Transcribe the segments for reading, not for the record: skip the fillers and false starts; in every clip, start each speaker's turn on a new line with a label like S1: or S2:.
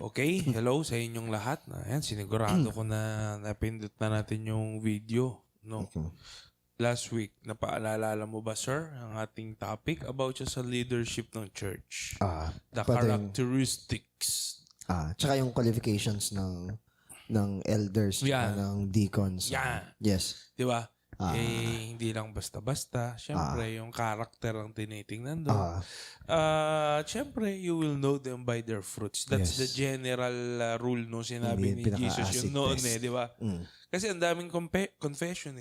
S1: Okay, hello sa inyong lahat. Ayan, sinigurado ko na napindot na natin yung video. No? Last week, napaalala mo ba, sir, ang ating topic about sa leadership ng church? The characteristics.
S2: Tsaka yung qualifications ng elders,
S1: Yeah.
S2: ng deacons.
S1: Yeah.
S2: Yes.
S1: Di ba? Hindi lang basta-basta. Siyempre, yung character ang tinitingnan doon. Siyempre, you will know them by their fruits. That's the general rule no sinabi ni Jesus yung noon di ba? Kasi ang daming confession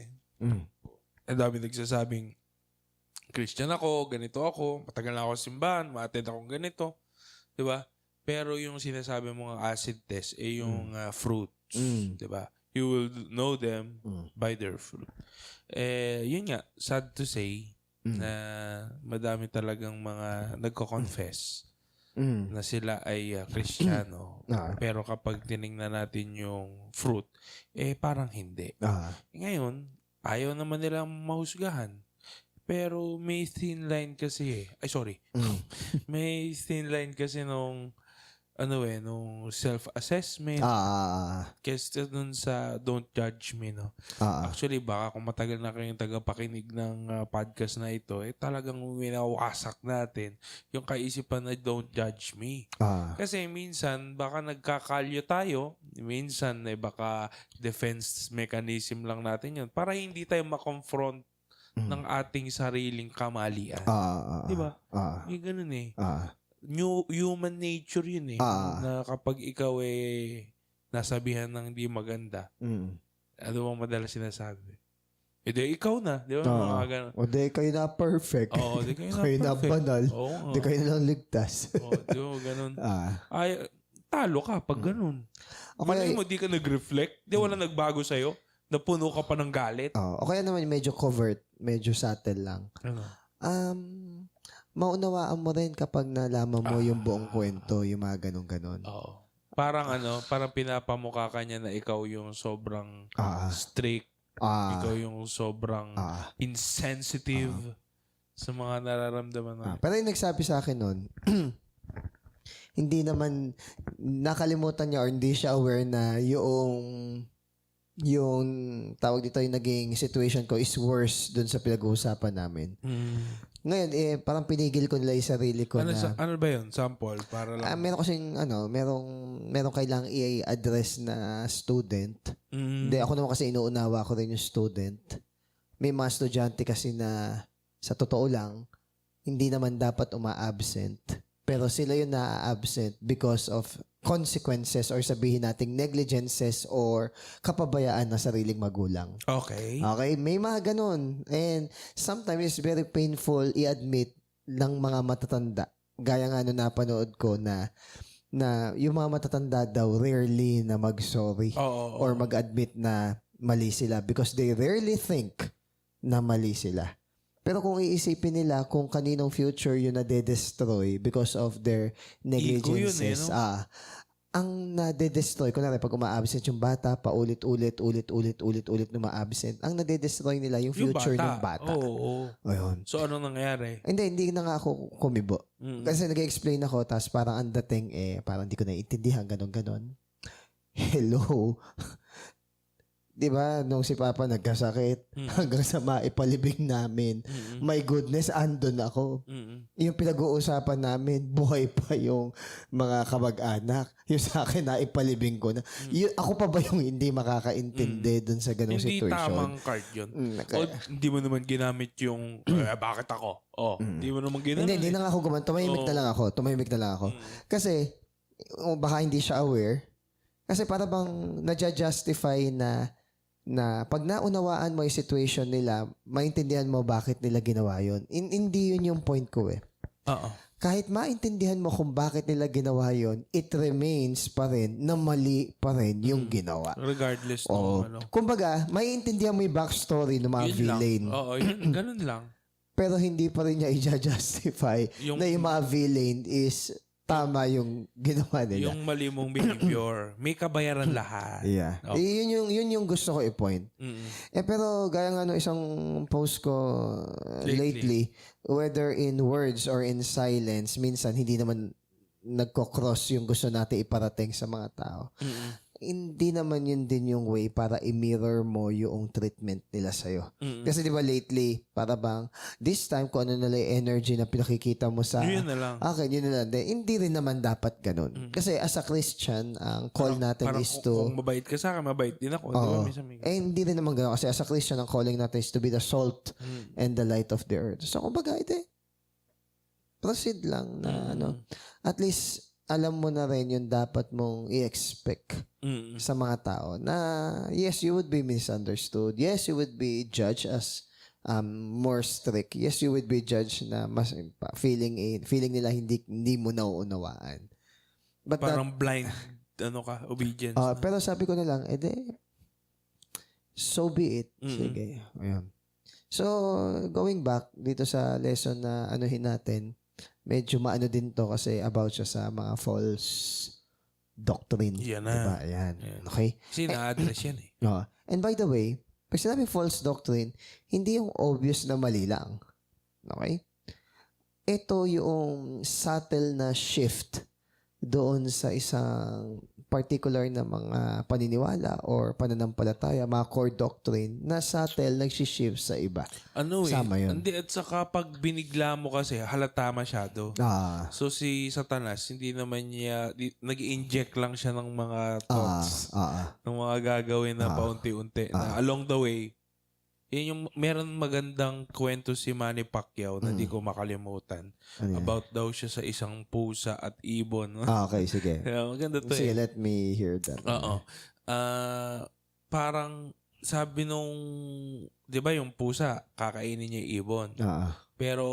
S1: Ang daming nagsasabing Christian ako, ganito ako, matagal na ako sa simbahan, ma-attend akong ganito. Di ba? Pero yung sinasabi mong acid test yung fruits. Di ba? You will know them by their fruit. Yun nga, sad to say na madami talagang mga nagko-confess na sila ay Kristiyano. Pero kapag tinignan natin yung fruit, parang hindi. Ngayon, ayaw naman nilang mahusgahan. Pero may thin line kasi may thin line kasi nung self-assessment. Kasi dun sa don't judge me, no? Actually, baka kung matagal na kayong tagapakinig ng podcast na ito, talagang winawasak natin yung kaisipan na don't judge me. Kasi minsan, baka nagkakalyo tayo. Minsan, baka defense mechanism lang natin yun para hindi tayo makonfront ng ating sariling kamalian. Diba? Yung ganun human nature yun na kapag ikaw nasabihan ng hindi maganda, ano bang madalas sinasabi? Ikaw na. Di ba?
S2: O di kayo na perfect.
S1: Di kayo na
S2: kayo na banal. Di kayo na lang ligtas.
S1: Di ba? Ganun. Talo ka pag ganun.
S2: Okay.
S1: Mo, di ka nag-reflect. Di wala nagbago sa'yo. Napuno ka pa ng galit.
S2: O kaya naman medyo covert, medyo subtle lang. Maunawaan mo rin kapag nalaman mo yung buong kwento, yung mga ganun-ganon.
S1: Parang pinapamukha ka niya na ikaw yung sobrang strict, ikaw yung sobrang insensitive sa mga nararamdaman na.
S2: Pero yung nagsabi sa akin nun, hindi naman nakalimutan niya or hindi siya aware na yung tawag dito yung naging situation ko is worse dun sa pinag-uusapan namin. Ngayon, parang pinigil ko nila yung sarili ko
S1: ano ba yun? Sample? Para lang.
S2: Meron kasing, merong kailangang i-address na student. Hindi, ako naman kasi inuunawa ko rin yung student. May mga estudyante kasi na, sa totoo lang, hindi naman dapat uma-absent. Pero sila yung na-absent because of consequences or sabihin nating negligences or kapabayaan ng sariling magulang.
S1: Okay,
S2: may mga ganun. And sometimes it's very painful i-admit ng mga matatanda. Gaya nga napanood ko na yung mga matatanda daw rarely na mag-sorry or mag-admit na mali sila because they rarely think na mali sila. Pero kung iisipin nila kung kaninong future yun na de-destroy because of their negligences, ang nade-destroy, kunwari pag uma-absent yung bata, paulit-ulit na ma-absent, ang nade-destroy nila yung future ng bata. Ayun.
S1: So, anong nangyari?
S2: Hindi na nga ako kumibo. Kasi nag-explain ako, tapos parang ang dating, parang hindi ko naiintindihan, ganon. Hello? Diba, nung si Papa nagkasakit, hanggang sa maipalibing namin, my goodness, andun ako. Yung pinag-uusapan namin, buhay pa yung mga kamag-anak. Yung sa akin, naipalibing ko na. Ako pa ba yung hindi makakaintindi dun sa ganung situation?
S1: Hindi tamang card yun. Hindi mo naman ginamit yung, bakit ako? Hindi mo naman ginamit.
S2: Hindi na nga ako gumawa. Tumahimik na lang ako. Kasi, baka hindi siya aware. Kasi para bang nadja-justify na pag naunawaan mo yung situation nila, maintindihan mo bakit nila ginawa yun. Hindi yun yung point ko Kahit maintindihan mo kung bakit nila ginawa yun, it remains pa rin na mali pa rin yung ginawa.
S1: Regardless
S2: Kumbaga, maiintindihan mo yung backstory ng mga villain.
S1: Ganun lang.
S2: Pero hindi pa rin niya i-justify na yung mga villain is tama yung ginawa nila.
S1: Yung mali mong behavior. May kabayaran lahat.
S2: Yeah. Yun yung gusto ko i-point. Pero gaya nga isang post ko lately, whether in words or in silence, minsan hindi naman nagko-cross yung gusto natin iparating sa mga tao. Hindi naman yun din yung way para i-mirror mo yung treatment nila sa'yo. Kasi di ba lately, para bang, this time, kung ano nila yung energy na pinakikita mo sa...
S1: Yun na lang.
S2: Okay, yun na lang. Hindi rin naman dapat ganun. Kasi as a Christian, ang call natin
S1: Parang
S2: is to...
S1: kung mabait ka sa akin, mabait din ako. Di ba? Minsan may-
S2: hindi rin naman ganun. Kasi as a Christian, ang calling natin is to be the salt and the light of the earth. So, kumbaga, proceed lang na at least alam mo na rin yung dapat mong i-expect sa mga tao na yes, you would be misunderstood. Yes, you would be judged as more strict. Yes, you would be judged na mas feeling nila hindi mo nauunawaan. But
S1: parang blind obedience.
S2: pero sabi ko na lang, so be it. Sige. Ayan. So, going back dito sa lesson na anuhin natin, medyo maano din to kasi about siya sa mga false doctrine.
S1: Yan na.
S2: Diba? Ayan. Okay?
S1: Kasi na-address yan eh.
S2: And by the way, pag sinabi false doctrine, hindi yung obvious na mali lang. Okay? Ito yung subtle na shift doon sa isang particular na mga paniniwala or pananampalataya, mga core doctrine na subtle nagsishift sa iba. Sama yun.
S1: Hindi, at saka pag binigla mo kasi, halata masyado. So si Satanas, hindi naman niya, nag-inject lang siya ng mga thoughts, ng mga gagawin na paunti-unti. Na along the way, yun yung meron magandang kwento si Manny Pacquiao na di ko makalimutan. About daw siya sa isang pusa at ibon.
S2: Okay, sige.
S1: Maganda to
S2: Sige, let me hear that.
S1: Oo. Parang sabi nung, di ba yung pusa, kakainin niya yung ibon. Pero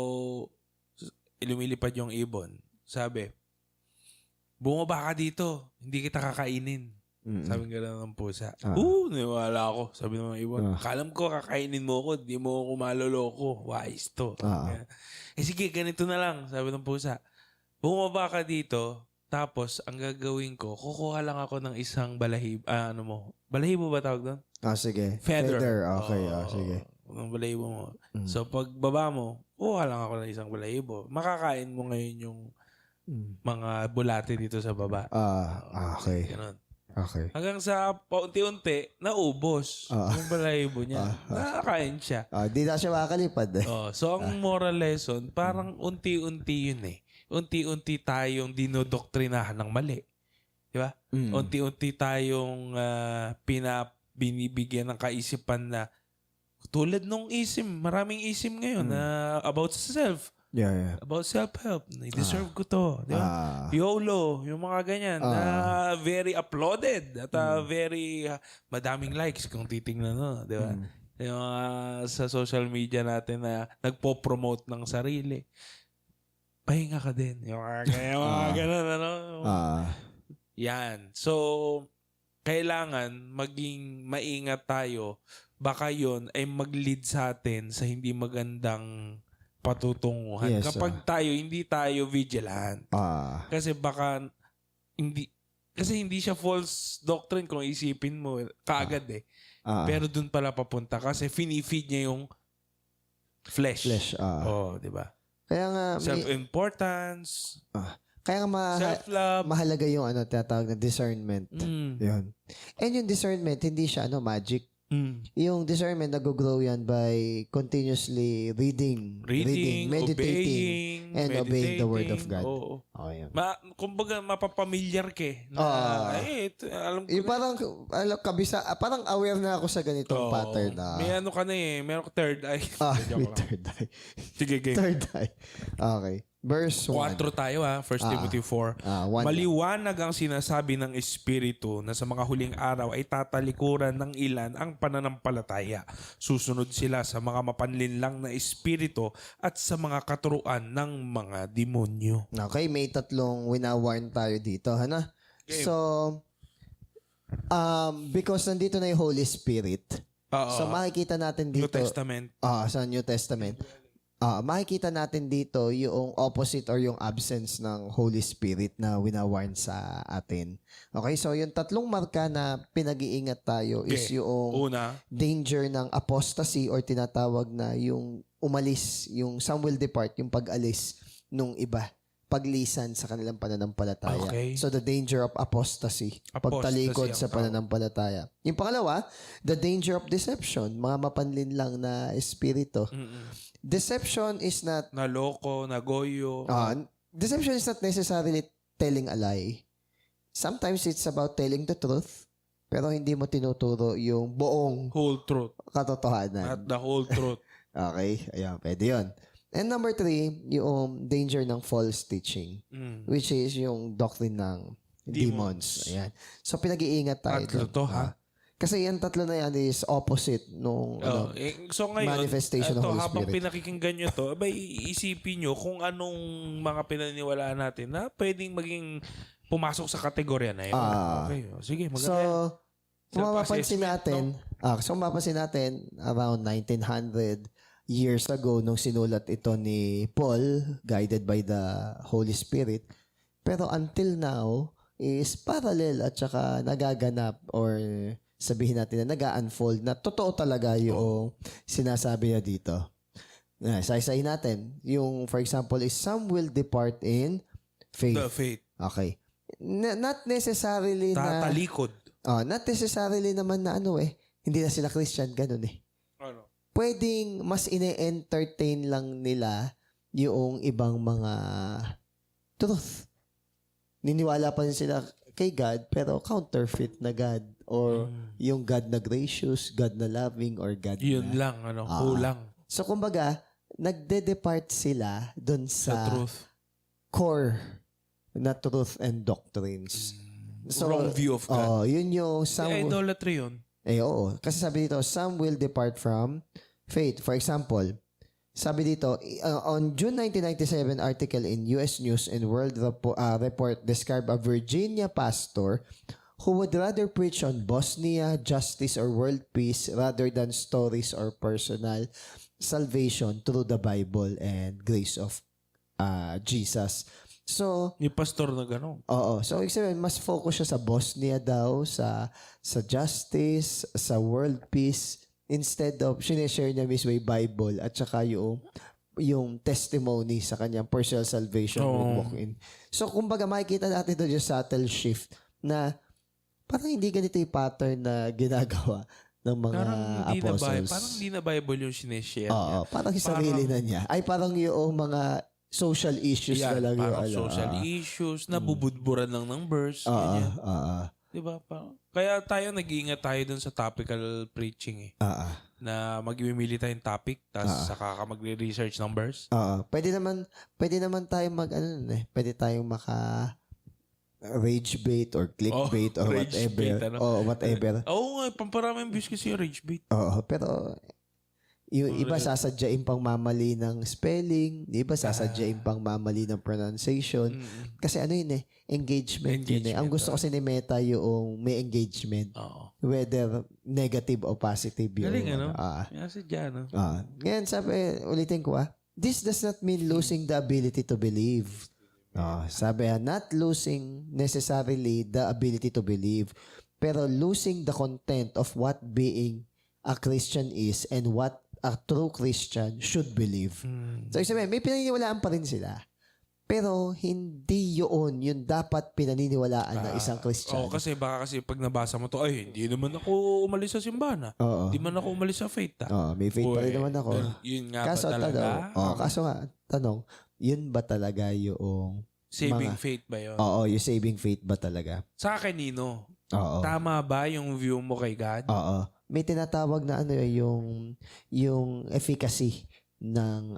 S1: lumilipad yung ibon. Sabi, bumaba ka dito, hindi kita kakainin. Sabi nga lang ng pusa. Niwala ako. Sabi ng mga ibon, kalam ko kakainin mo ako, di mo ako maloloko. Wise to. Sige, ganito na lang. Sabi ng pusa, bumaba ka dito, tapos ang gagawin ko, kukuha lang ako ng isang balahibo. Balahibo ba tawag doon?
S2: Sige.
S1: Feather.
S2: Okay, sige.
S1: Ng balahibo mo. So, pag baba mo, kukuha lang ako ng isang balahibo. Makakain mo ngayon yung mga bulate dito sa baba.
S2: Okay.
S1: Ganun.
S2: Okay.
S1: Hanggang sa paunti-unti, naubos yung balahibo niya. Nakakain siya.
S2: Di na siya makakalipad eh.
S1: So, ang moral lesson, parang unti-unti yun eh. Unti-unti tayong dinodoktrinahan ng mali. Di ba? Unti-unti tayong binibigyan ng kaisipan na tulad nung isim, maraming isim ngayon na about self.
S2: Yeah.
S1: About self-help. I-deserve ko to. Di ba? YOLO. Yung mga ganyan na very applauded at very madaming likes kung titingnan no. Di ba? Yung sa social media natin na nagpo-promote ng sarili. Pahinga ka din. Yung mga ganun. Yan. So, kailangan maging maingat tayo. Baka yun ay mag-lead sa atin sa hindi magandang patutunguhan. Kapag hindi tayo vigilant. Kasi baka hindi siya false doctrine kung isipin mo kaagad eh. Pero dun pala papunta kasi finifeed niya yung flesh. Di ba?
S2: Kaya nga
S1: self-importance.
S2: Kaya nga
S1: self-love.
S2: Mahalaga yung tinatawag na discernment. Yun. And yung discernment, hindi siya magic. Yung discernment nag-grow yan by continuously reading, meditating, obeying the word of God. Yan.
S1: Kumbaga mapapamilyar ka eh. Alam ko.
S2: Yung parang aware na ako sa ganitong pattern.
S1: May ka na eh. Meron ko third eye.
S2: May third eye.
S1: Sige, game.
S2: Third eye. Okay. Verse 1.
S1: 4 tayo 1 Timothy 4. Maliwanag ang sinasabi ng Espiritu na sa mga huling araw ay tatalikuran ng ilan ang pananampalataya. Susunod sila sa mga mapanlinlang na espiritu at sa mga katuruan ng mga demonyo.
S2: Okay, may tatlong wina-warn tayo dito. So, because nandito na yung Holy Spirit, so makikita natin dito.
S1: New Testament.
S2: Sa New Testament. Makikita natin dito yung opposite or yung absence ng Holy Spirit na winawarn sa atin. Okay, so yung tatlong marka na pinag-iingat tayo is yung danger ng apostasy or tinatawag na yung umalis, yung some will depart, yung pag-alis nung iba paglisan sa kanilang pananampalataya.
S1: Okay.
S2: So, the danger of apostasy. Pagtalikod sa pananampalataya. Yung pangalawa, the danger of deception. Mga mapanlin lang na espiritu. Deception is not...
S1: Naloko, nagoyo.
S2: Deception is not necessarily telling a lie. Sometimes it's about telling the truth, pero hindi mo tinuturo yung buong
S1: whole truth.
S2: Katotohanan.
S1: At the whole truth.
S2: Okay. Ayan, pwede yun. And number 3, yung danger ng false teaching, which is yung doctrine ng demons. Ayan. So, pinag-iingat tayo.
S1: Tatlo to, ha?
S2: Kasi yung tatlo na yan is opposite nung
S1: so ngayon,
S2: manifestation ng Holy
S1: habang
S2: Spirit.
S1: pinakikinggan nyo to, abay, isipin nyo kung anong mga pinaniwalaan natin na pwedeng maging pumasok sa kategorya na yun. Okay. Sige, maganda.
S2: So, mapapansin natin, around 1900 years ago, nung sinulat ito ni Paul, guided by the Holy Spirit. Pero until now, is parallel at saka nagaganap or sabihin natin na nag-unfold na totoo talaga yung sinasabi niya dito. Isa-isahin natin. Yung, for example, is some will depart in faith.
S1: The faith.
S2: Okay. Not necessarily
S1: Tatalikod.
S2: Not necessarily naman na hindi na sila Christian, ganun
S1: Ano?
S2: Pwedeng mas ine-entertain lang nila yung ibang mga truth. Niniwala pa rin sila kay God, pero counterfeit na God. Or yung God na gracious, God na loving, or God
S1: Yun
S2: na...
S1: lang, kulang.
S2: So, kumbaga, nagde-depart sila dun sa
S1: truth.
S2: core na truth and doctrines. So,
S1: wrong view of God.
S2: Yun yung...
S1: Idolatry yun.
S2: Oo. Kasi sabi dito, some will depart from faith. For example, sabi dito, on June 1997 article in US News and World Report described a Virginia pastor who would rather preach on Bosnia, justice, or world peace rather than stories or personal salvation through the Bible and grace of Jesus. So,
S1: yung pastor na gano'n.
S2: Oo. So, ibig sabihin, mas focus siya sa Bosnia daw, sa justice, sa world peace, instead of sinishare niya mismo yung Bible at saka yung testimony sa kanyang personal salvation with walk-in. So, kumbaga, makikita natin doon yung subtle shift na parang hindi ganito yung pattern na ginagawa ng mga apostles.
S1: Parang hindi na Bible yung sinishare
S2: niya. Parang yung sarili na niya. Ay, parang yung mga social issues na lang yung
S1: social issues, nabubudburan lang ng verse. Diba? Kaya tayo nag-iingat tayo dun sa topical preaching na mag-imili tayong topic tapos saka ka magre-research ng verse.
S2: Pwede naman tayo pwede tayong maka rage bait or clickbait or whatever. Whatever.
S1: Oo nga, pamparaming views kasi yung rage bait.
S2: Pero yung iba sasadyain pang mamali ng spelling, yung iba sasadyain pang mamali ng pronunciation. Kasi engagement yun. Ang gusto kasi ni Meta yung may engagement. Whether negative or positive yun.
S1: Galing, Nasadya,
S2: Ngayon, ulitin ko this does not mean losing the ability to believe. Sabi not losing necessarily the ability to believe, pero losing the content of what being a Christian is and what a true Christian should believe. So, sabi, may pinaniniwalaan pa rin sila. Pero, hindi yun yung dapat pinaniniwalaan ng isang Christian.
S1: Kasi baka pag nabasa mo to, ay, hindi naman ako umalis sa simbahan. Hindi man ako umalis sa faith.
S2: May faith pa rin naman ako.
S1: Yun nga ba talaga?
S2: Kaso tanong, yun ba talaga yung...
S1: Saving faith ba yun?
S2: Yung saving faith ba talaga?
S1: Sa akin, Nino, tama ba yung view mo kay God? May
S2: tinatawag na yung efficacy ng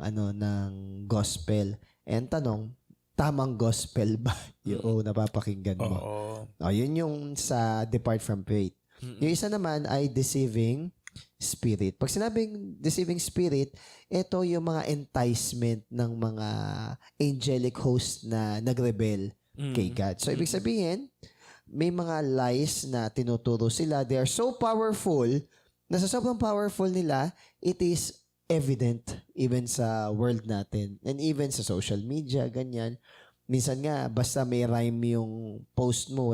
S2: gospel. And tanong, tamang gospel ba yung napapakinggan mo? Yun yung sa depart from faith. Yung isa naman ay deceiving spirit. Pag sinabing deceiving spirit, ito yung mga enticement ng mga angelic host na nagrebel kay God. So, ibig sabihin, may mga lies na tinuturo sila. They are so powerful na sa sobrang powerful nila, it is evident even sa world natin and even sa social media, ganyan. Minsan nga, basta may rhyme yung post mo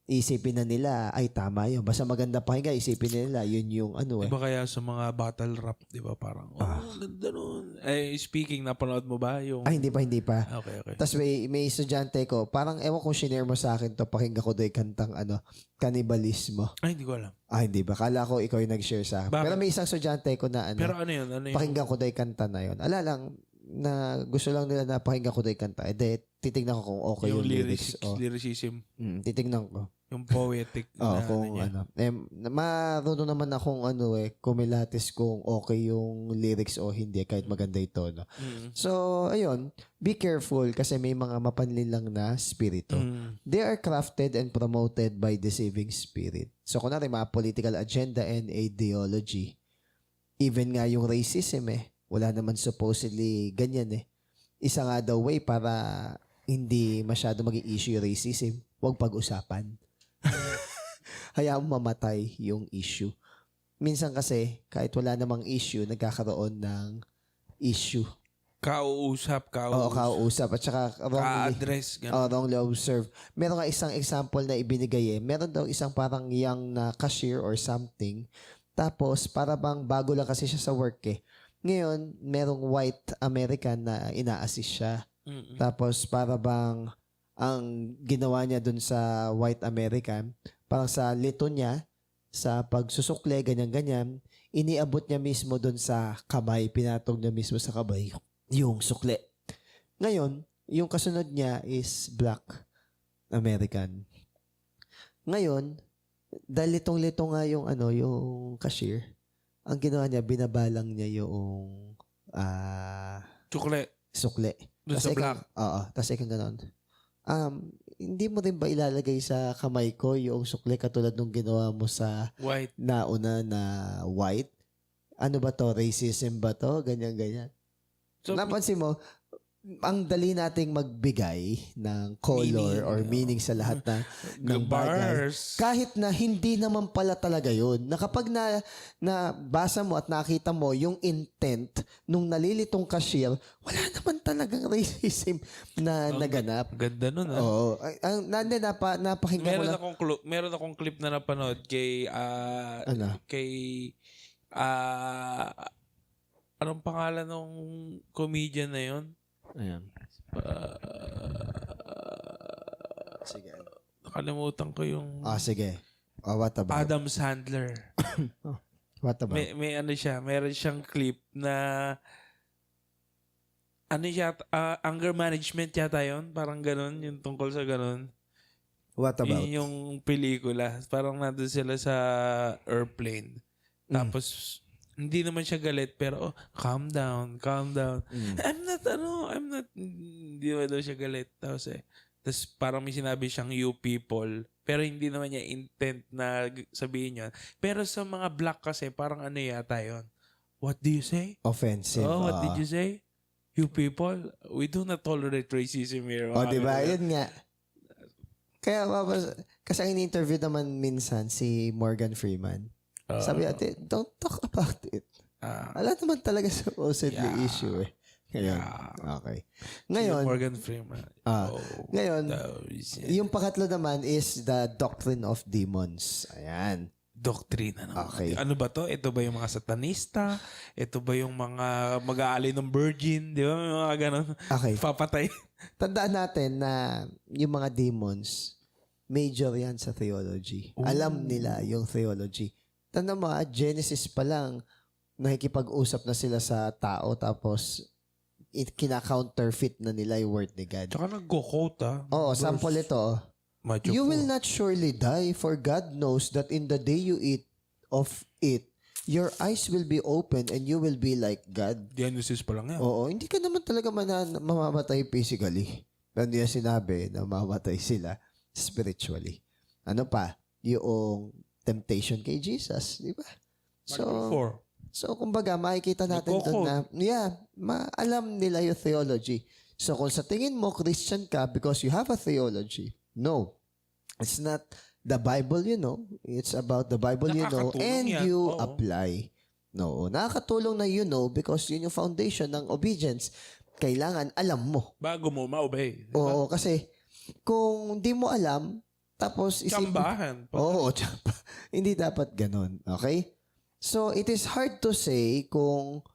S2: isipin na nila, ay tama yun. Basta maganda pakinggan, isipin na nila, yun yung ano
S1: Diba kaya sa mga battle rap, diba parang, ganda nun. Speaking, napanood mo ba yung...
S2: Ay, hindi pa.
S1: Okay.
S2: Tapos may estudyante ko, parang ewan kung shinare mo sa akin to, pakinggan ko doon kantang Kanibalismo.
S1: Ay, hindi ko alam.
S2: Hindi ba? Kala ko ikaw yung nag-share sa akin.
S1: Bakit?
S2: Pero may isang estudyante ko na
S1: Pero ano yun?
S2: pakinggan ko doon kanta na yun. Ala lang, na gusto lang nila na pakinggan ko doon kanta. Titignan ko kung okay yung lyrics.
S1: Lyricism.
S2: Titignan ko.
S1: Yung poetic na
S2: kung
S1: niya.
S2: Marunong naman akong kumilatis kung okay yung lyrics o hindi kahit maganda ito. No? So, ayun, be careful kasi may mga mapanlilang na spirito. They are crafted and promoted by deceiving spirit. So, kunwari, mga political agenda and ideology. Even nga yung racism wala naman supposedly ganyan Isa nga daw way para hindi masyado maging issue yung racism. Huwag pag-usapan. Hayaan mamatay yung issue. Minsan kasi, kahit wala namang issue, nagkakaroon ng issue.
S1: Kausap.
S2: Oo, kausap. At saka
S1: ka-address.
S2: Wrongly observed. Meron nga isang example na ibinigay Meron daw isang parang young na cashier or something. Tapos, para bang bago lang kasi siya sa work Ngayon, merong white American na ina-assist siya. Tapos, para bang ang ginawa niya dun sa white American, parang sa lito niya, sa pagsusukle, ganyan-ganyan, iniabot niya mismo dun sa kamay, pinatong niya mismo sa kamay, yung sukle. Ngayon, yung kasunod niya is black American. Ngayon, dahil litong-lito nga yung yung cashier, ang ginawa niya, binabalang niya yung sukle.
S1: Doon sa black.
S2: Oo, tapos ikang ganon. Hindi mo rin ba ilalagay sa kamay ko yung sukle katulad nung ginawa mo sa
S1: white
S2: nauna na white? Ano ba to? Racism ba to? Ganyan. So, napansin mo, ang dali nating magbigay ng color or meaning sa lahat ng bagay. Kahit na hindi naman pala talaga yun. Na kapag nabasa mo at nakita mo yung intent nung nalilitong cashier, wala naman talagang racism na naganap.
S1: Ganda nun
S2: Oo. Napakinggan ko lang.
S1: Meron akong clip na napanood kay anong pangalan ng comedian na yun?
S2: Ayan. Sige.
S1: Nakalimutan ko yung...
S2: sige. What about?
S1: Adam Sandler.
S2: What about?
S1: May meron siyang clip na anger management yata yun. Parang ganun, yung tungkol sa ganun.
S2: What about?
S1: Yun yung pelikula. Parang nandun sila sa airplane. Tapos, hindi naman siya galit, pero calm down. I'm not, hindi naman daw siya galit. Tapos parang may sinabi siyang you people, pero hindi naman niya intent na sabihin yun. Pero sa mga black kasi, parang yata yun. What do you say?
S2: Offensive.
S1: What did you say? You people, we do not tolerate racism here.
S2: Diba? Yun nga. Kaya, kasi ang in-interview naman minsan si Morgan Freeman. Sabi natin, don't talk about it. Wala naman talaga supposedly issue Ngayon, okay. Ngayon,
S1: Morgan Freeman.
S2: Ngayon, yung pangatlo naman is the doctrine of demons. Ayan.
S1: Doktrina naman.
S2: Okay.
S1: Ano ba to? Ito ba yung mga satanista? Ito ba yung mga mag-aalay ng virgin? Di ba? May mga ganun.
S2: Okay.
S1: Papatay.
S2: Tandaan natin na yung mga demons, major yan sa theology.
S1: Ooh.
S2: Alam nila yung theology. Tandaan mo, Genesis pa lang, nakikipag-usap na sila sa tao tapos kina-counterfeit na nila yung word ni God.
S1: Tsaka nag-quote
S2: Oo, sample ito. You will not surely die, for God knows that in the day you eat of it, your eyes will be open and you will be like God.
S1: Genesis pa lang yan.
S2: Oo, hindi ka naman talaga mamamatay physically. Pero hindi na sinabi na mamamatay sila spiritually. Ano pa? Yung temptation kay Jesus, di ba? So, kumbaga, makikita natin doon na, alam nila yung theology. So, kung sa tingin mo, Christian ka because you have a theology, no. It's not the Bible you know. It's about the Bible you know and you apply. No. Nakakatulong na you know because yun yung foundation ng obedience. Kailangan alam mo.
S1: Bago mo ma-obey.
S2: Oo, kasi kung di mo alam, Tapos,
S1: Tsambahan.
S2: Oo, tsamba. Hindi dapat ganun. Okay? So, it is hard to say kung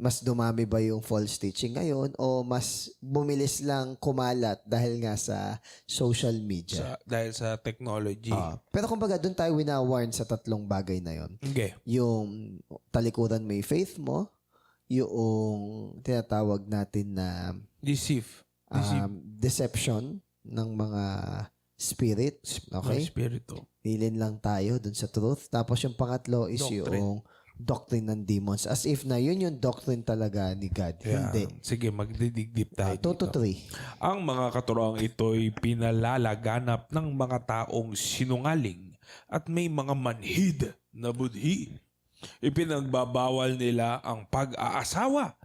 S2: mas dumami ba yung false teaching ngayon o mas bumilis lang kumalat dahil nga sa social media.
S1: Dahil sa technology.
S2: Pero kumbaga, doon tayo wina-warn sa tatlong bagay na yon.
S1: Okay.
S2: Yung talikuran mo yung faith mo, yung tinatawag natin na
S1: Deceive.
S2: deception ng mga spirit. Okay?
S1: Spirito.
S2: Nilin lang tayo dun sa truth. Tapos yung pangatlo is
S1: Doctrine.
S2: yung doctrine ng demons. As if na yun yung doctrine talaga ni God.
S1: Yeah.
S2: Hindi.
S1: Sige, magdidigdip tayo
S2: 2 to
S1: dito.
S2: 3.
S1: Ang mga katuroang ito'y pinalalaganap ng mga taong sinungaling at may mga manhid na budhi. Ipinagbabawal nila ang pag-aasawa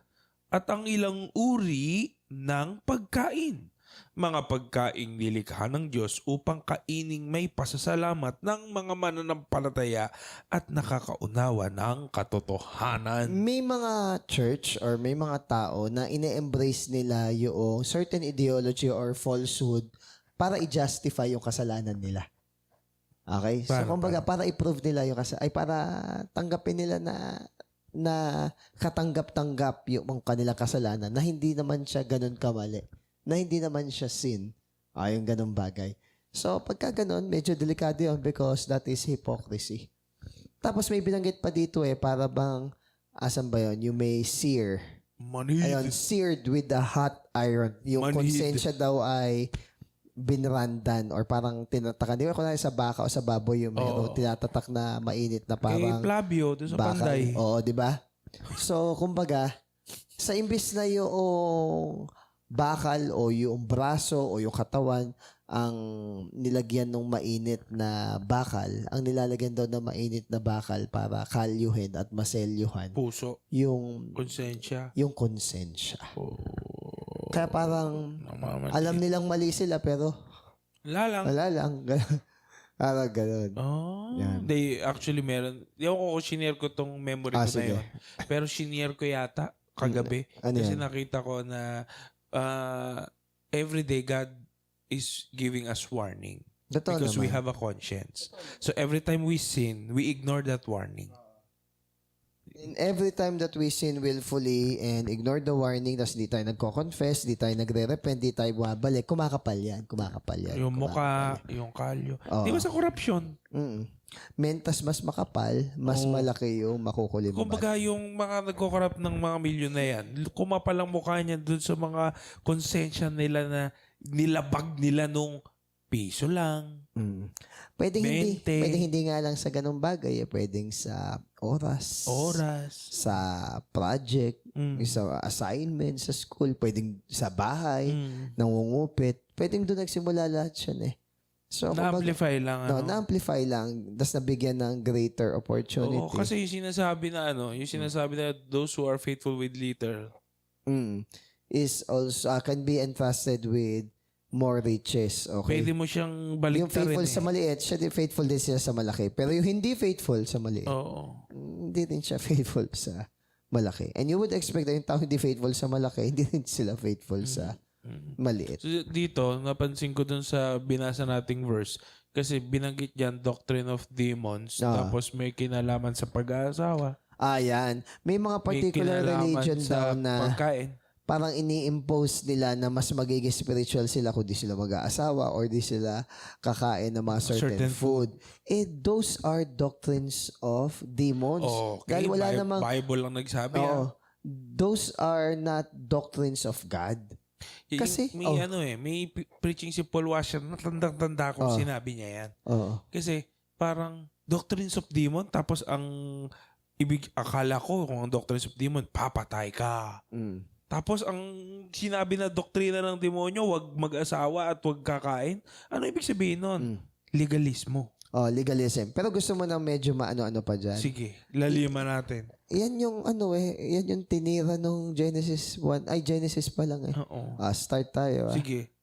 S1: at ang ilang uri ng pagkain. Mga pagkaing nilikha ng Diyos upang kaining may pasasalamat ng mga mananampalataya at nakakaunawa ng katotohanan.
S2: May mga church or may mga tao na ine-embrace nila yung certain ideology or falsehood para i-justify yung kasalanan nila. Okay? So, kumbaga, para i-prove nila yung ay para tanggapin nila na katanggap-tanggap yung kanilang kasalanan na hindi naman siya ganun kamali. Na hindi naman siya sin. Yung ganung bagay. So, pagka ganun, medyo delikado yun because that is hypocrisy. Tapos may binanggit pa dito para bang, asan ba yun? You may sear.
S1: Manhid.
S2: Ayun, seared with the hot iron. Yung
S1: Manhid.
S2: konsensya daw ay binrandan or parang tinatakan. Di ba kung sa baka o sa baboy yung mayroon tinatatak na mainit na parang
S1: Flavio, doon sa
S2: bakal.
S1: Panday.
S2: Oo, di ba? So, kumbaga, sa imbis na yung bakal o yung braso o yung katawan ang nilagyan ng mainit na bakal, ang nilalagyan daw ng mainit na bakal para kalyuhin at maselyuhan
S1: Puso.
S2: yung
S1: Konsensya.
S2: konsensya.
S1: Oh.
S2: Kaya parang alam nilang mali sila pero
S1: Lalang.
S2: wala lang. Parang ganun.
S1: Oh,
S2: Yan.
S1: they actually meron. Ewan ko kung shinare ko tong memory ko na
S2: sige.
S1: yun. Pero shinare ko yata kagabi.
S2: Ano
S1: Kasi
S2: yan?
S1: nakita ko na everyday God is giving us warning.
S2: Totoo
S1: Because we
S2: naman.
S1: have a conscience. So every time we sin, we ignore that warning.
S2: And every time that we sin willfully and ignore the warning, tas di tayo nagko-confess, di tayo nagre-repent, di tayo bumabalik, kumakapal yan.
S1: Yung mukha, yung kalyo.
S2: Oo.
S1: Di ba sa corruption?
S2: Mentas mas makapal, mas malaki yung makukulim mo.
S1: Kumbaga yung mga nagko-corrupt ng mga milyon na yan, kumapal ang mukha niya dun sa mga konsensya nila na nilabag nila nung piso lang.
S2: Pwedeng
S1: 20.
S2: hindi nga lang sa ganung bagay. Pwedeng sa oras. Sa project. Sa assignment sa school. Pwedeng sa bahay. Nangungupit. Pwedeng doon nagsimula lahat yan So,
S1: Na-amplify lang.
S2: na-amplify lang. Tapos nabigyan ng greater opportunity.
S1: Oo, kasi yung sinasabi na those who are faithful with little.
S2: Is also, can be entrusted with more riches. Okay?
S1: Pwede mo siyang
S2: Yung
S1: baliktarin
S2: faithful sa maliit, siya din faithful din siya sa malaki. Pero yung hindi faithful sa maliit,
S1: Oo.
S2: hindi din siya faithful sa malaki. And you would expect na yung tao hindi faithful sa malaki, hindi din sila faithful sa maliit.
S1: So dito, napansin ko dun sa binasa nating verse, kasi binanggit dyan doctrine of demons, tapos may kinalaman sa pag-aasawa.
S2: Yan. May mga particular
S1: may kinalaman
S2: religion
S1: sa
S2: daw na
S1: pagkain.
S2: parang ini-impose nila na mas magiging spiritual sila kung di sila mag-aasawa or di sila kakain ng mga certain food. Those are doctrines of demons.
S1: Okay,
S2: Dahil wala namang
S1: Bible lang nagsabi.
S2: those are not doctrines of God. Kasi,
S1: may preaching si Paul Washer na tandang-tanda kung sinabi niya yan. Kasi parang doctrines of demon, tapos akala ko kung ang doctrines of demon, papatay ka. Tapos ang sinabi na doktrina ng demonyo, wag mag-asawa at wag kakain. Ano ibig sabihin nun? Legalismo.
S2: Legalism. Pero gusto mo na medyo maano-ano pa dyan.
S1: Sige, laliman natin.
S2: Yan yung yan yung tinira nung Genesis 1. Genesis pa lang
S1: Oo.
S2: Start tayo.
S1: Sige.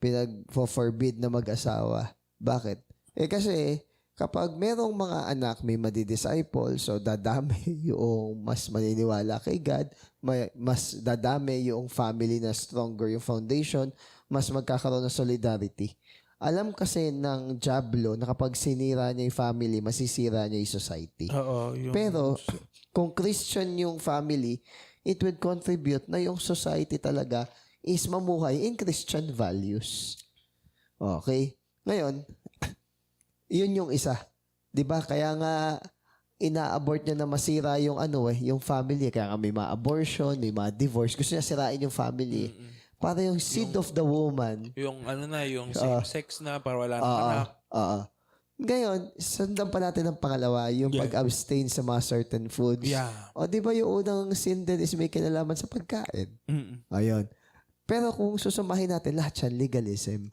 S2: Pinag-forbid na mag-asawa. Bakit? Kasi kapag merong mga anak may madi-disciple, so dadami yung mas maniniwala kay God, mas dadami yung family na stronger yung foundation, mas magkakaroon ng solidarity. alam kasi ng Diablo na kapag sinira niya yung family, masisira niya yung society.
S1: Oo.
S2: Pero, kung Christian yung family, it would contribute na yung society talaga is mamuhay in Christian values. Okay? Ngayon, yun yung isa. 'Di ba? Kaya nga, ina-abort niya na masira yung yung family. Kaya nga may mga abortion, may mga divorce. Gusto niya sirain yung family. Para yung seed of the woman.
S1: Yung yung same-sex na, para wala nang anak.
S2: Ngayon, sundan pa natin ang pangalawa, yung pag-abstain sa mga certain foods.
S1: Yeah.
S2: O di ba yung unang sin din is may kinalaman sa pagkain? Ayun. Pero kung susumahin natin, lahat yan, legalism.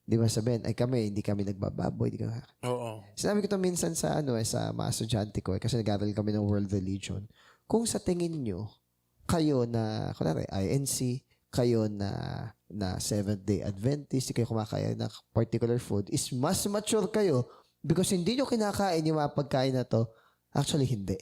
S2: Di ba sabihin, ay kami, hindi kami nagbababoy. Hindi kami...
S1: Oo.
S2: Sinabi ko to minsan sa sa mga estudyante ko, kasi nag-aral kami ng world religion. Kung sa tingin nyo, kayo na, kunwari, INC, kayo na Seventh-day Adventist, kayo kumakain ng particular food, is mas mature kayo because hindi nyo kinakain yung mga pagkain na to. Actually, hindi.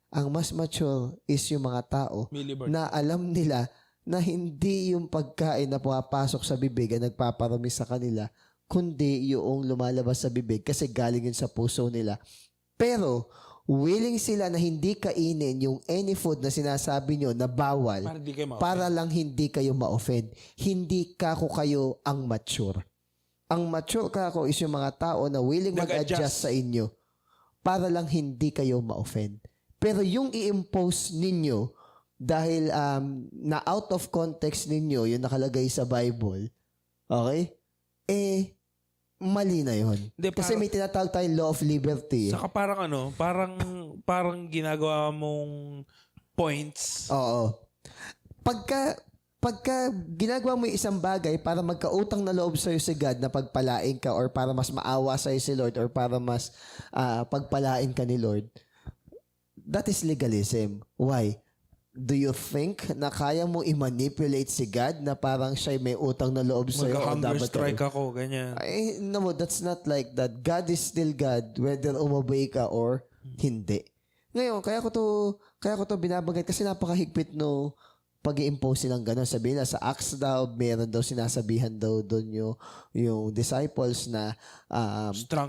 S2: Ang mas mature is yung mga tao na alam nila na hindi yung pagkain na pumapasok sa bibig ang nagpaparami sa kanila, kundi yung lumalabas sa bibig kasi galing yun sa puso nila. Pero, willing sila na hindi kainin yung any food na sinasabi nyo na bawal para lang hindi kayo ma-offend. Hindi kayo ang mature. Ang mature is yung mga tao na willing mag-adjust sa inyo para lang hindi kayo ma-offend. Pero yung i-impose ninyo dahil na out of context ninyo yung nakalagay sa Bible, okay? Mali na yun. Kasi may tinatawag tayong law of liberty.
S1: Saka parang ginagawa mong points.
S2: Oo. Pagka ginagawa mo yung isang bagay para magkautang na loob sa'yo si God na pagpalain ka or para mas maawa sa'yo si Lord or para mas pagpalain ka ni Lord, that is legalism. Why? Do you think na kaya mo i-manipulate si God na parang siya may utang na loob sa'yo?
S1: Mag-hunger strike ako, ganyan.
S2: Ay, no, that's not like that. God is still God whether umobey ka or hindi. Ngayon, kaya ko to binabanggit kasi napakahigpit no pag-i-impose silang gano'n. Sabihin na sa Acts daw, meron daw sinasabihan daw doon yung disciples na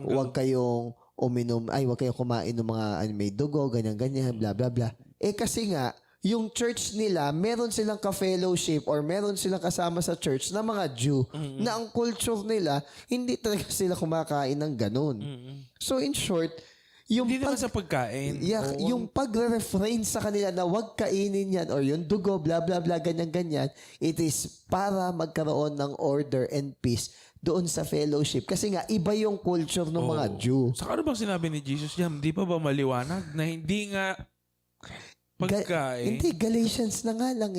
S2: huwag kayong huwag kayong kumain ng mga may dugo, ganyan-ganyan, bla bla bla. Kasi nga, yung church nila, meron silang ka-fellowship or meron silang kasama sa church na mga Jew na ang culture nila, hindi talaga sila kumakain ng ganun. So in short,
S1: hindi naman sa pagkain.
S2: Yung pag-refrain sa kanila na wag kainin yan or yung dugo, bla bla bla, ganyan-ganyan, it is para magkaroon ng order and peace doon sa fellowship. Kasi nga, iba yung culture ng mga Jew.
S1: Saka ano bang sinabi ni Jesus yan? Di pa ba maliwanag na hindi nga pagkain?
S2: Hindi, Galatians na nga lang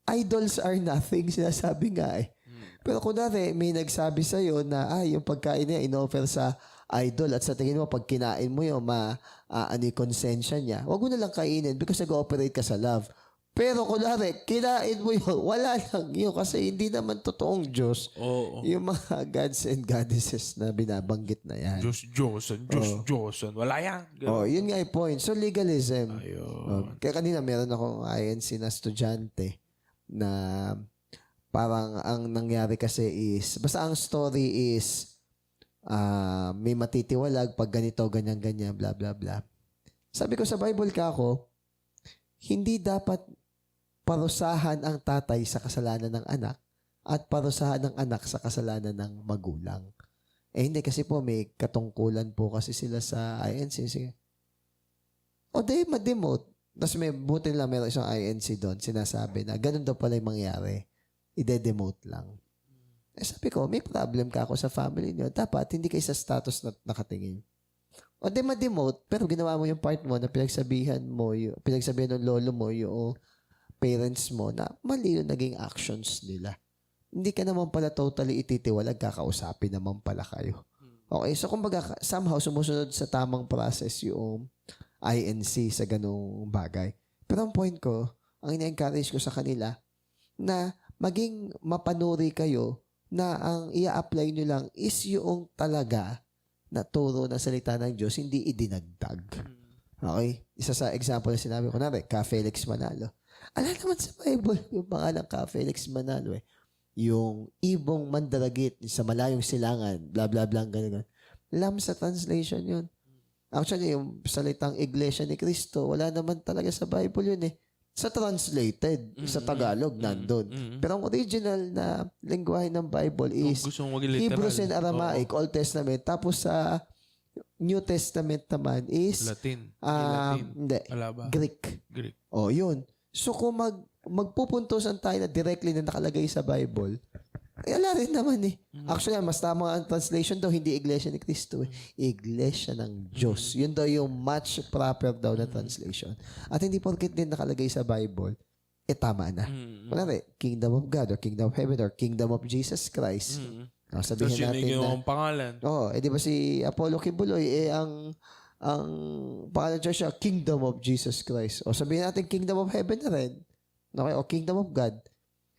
S2: Idols are nothing, sinasabi nga Pero kunwari, may nagsabi sa'yo na yung pagkain niya in-offer sa idol at sa tingin mo, pag kinain mo yung konsensya niya, wag mo na lang kainin because nag-ooperate ka sa love. Pero kunwari, kinain mo yun, wala lang yun kasi hindi naman totoong Diyos. Yung mga gods and goddesses na binabanggit na yan.
S1: Diyos. Wala yan.
S2: Yun nga yung point. So, legalism. Kaya kanina meron akong INC na estudyante na parang ang nangyari kasi is, basta ang story is, may matitiwalag pag ganito, ganyan, bla bla bla. Sabi ko sa Bible hindi dapat parusahan ang tatay sa kasalanan ng anak at parusahan ng anak sa kasalanan ng magulang. Hindi kasi po may katungkulan po kasi sila sa INC. Sige. Ma-demote. Tapos may buti lang meron isang INC doon. Sinasabi na ganun daw pala yung mangyari. Ide-demote lang. Sabi ko, may problem ka ako sa family niyo. Dapat hindi kayo sa status na nakatingin. Ma-demote, pero ginawa mo yung part mo na pinagsabihan ng lolo mo, yung parents mo, na mali yung naging actions nila. Hindi ka naman pala totally ititiwalag, kakausapin naman pala kayo. Okay, so kumbaga, somehow sumusunod sa tamang process yung INC sa ganung bagay. Pero ang point ko, ang ina-encourage ko sa kanila, na maging mapanuri kayo na ang i-apply nyo lang is yung talaga na turo ng salita ng Diyos, hindi idinagdag. Okay? Isa sa example na sinabi ko na Ka Felix Manalo. Alam naman sa Bible yung pangalan Ka Felix Manalo yung ibong mandaragit sa malayong silangan, blah, blah, blah, ganun. Lam sa translation yun. Actually, yung salitang Iglesia ni Cristo, wala naman talaga sa Bible yun eh. Sa translated, sa Tagalog, nandun. Pero ang original na lengguwahe ng Bible is Hebrews and Aramaic, Old Testament. Tapos sa New Testament naman is
S1: Latin.
S2: hindi,
S1: Alaba.
S2: Greek.
S1: Greek.
S2: Yun. So kung magpupuntosan tayo na directly na nakalagay sa Bible, ala rin naman eh. Actually, mas tama ang translation daw, hindi Iglesia ni Cristo eh. Iglesia ng Diyos. Yun daw yung much proper daw na translation. At hindi porket din nakalagay sa Bible, tama na. Kunwari, Kingdom of God or Kingdom of Heaven or Kingdom of Jesus Christ. Sabihin natin na,
S1: yung pangalan.
S2: di ba si Apollo Kibuloy, ang pangalan siya, Kingdom of Jesus Christ. O sabihin natin Kingdom of Heaven na rin. Okay, o Kingdom of God.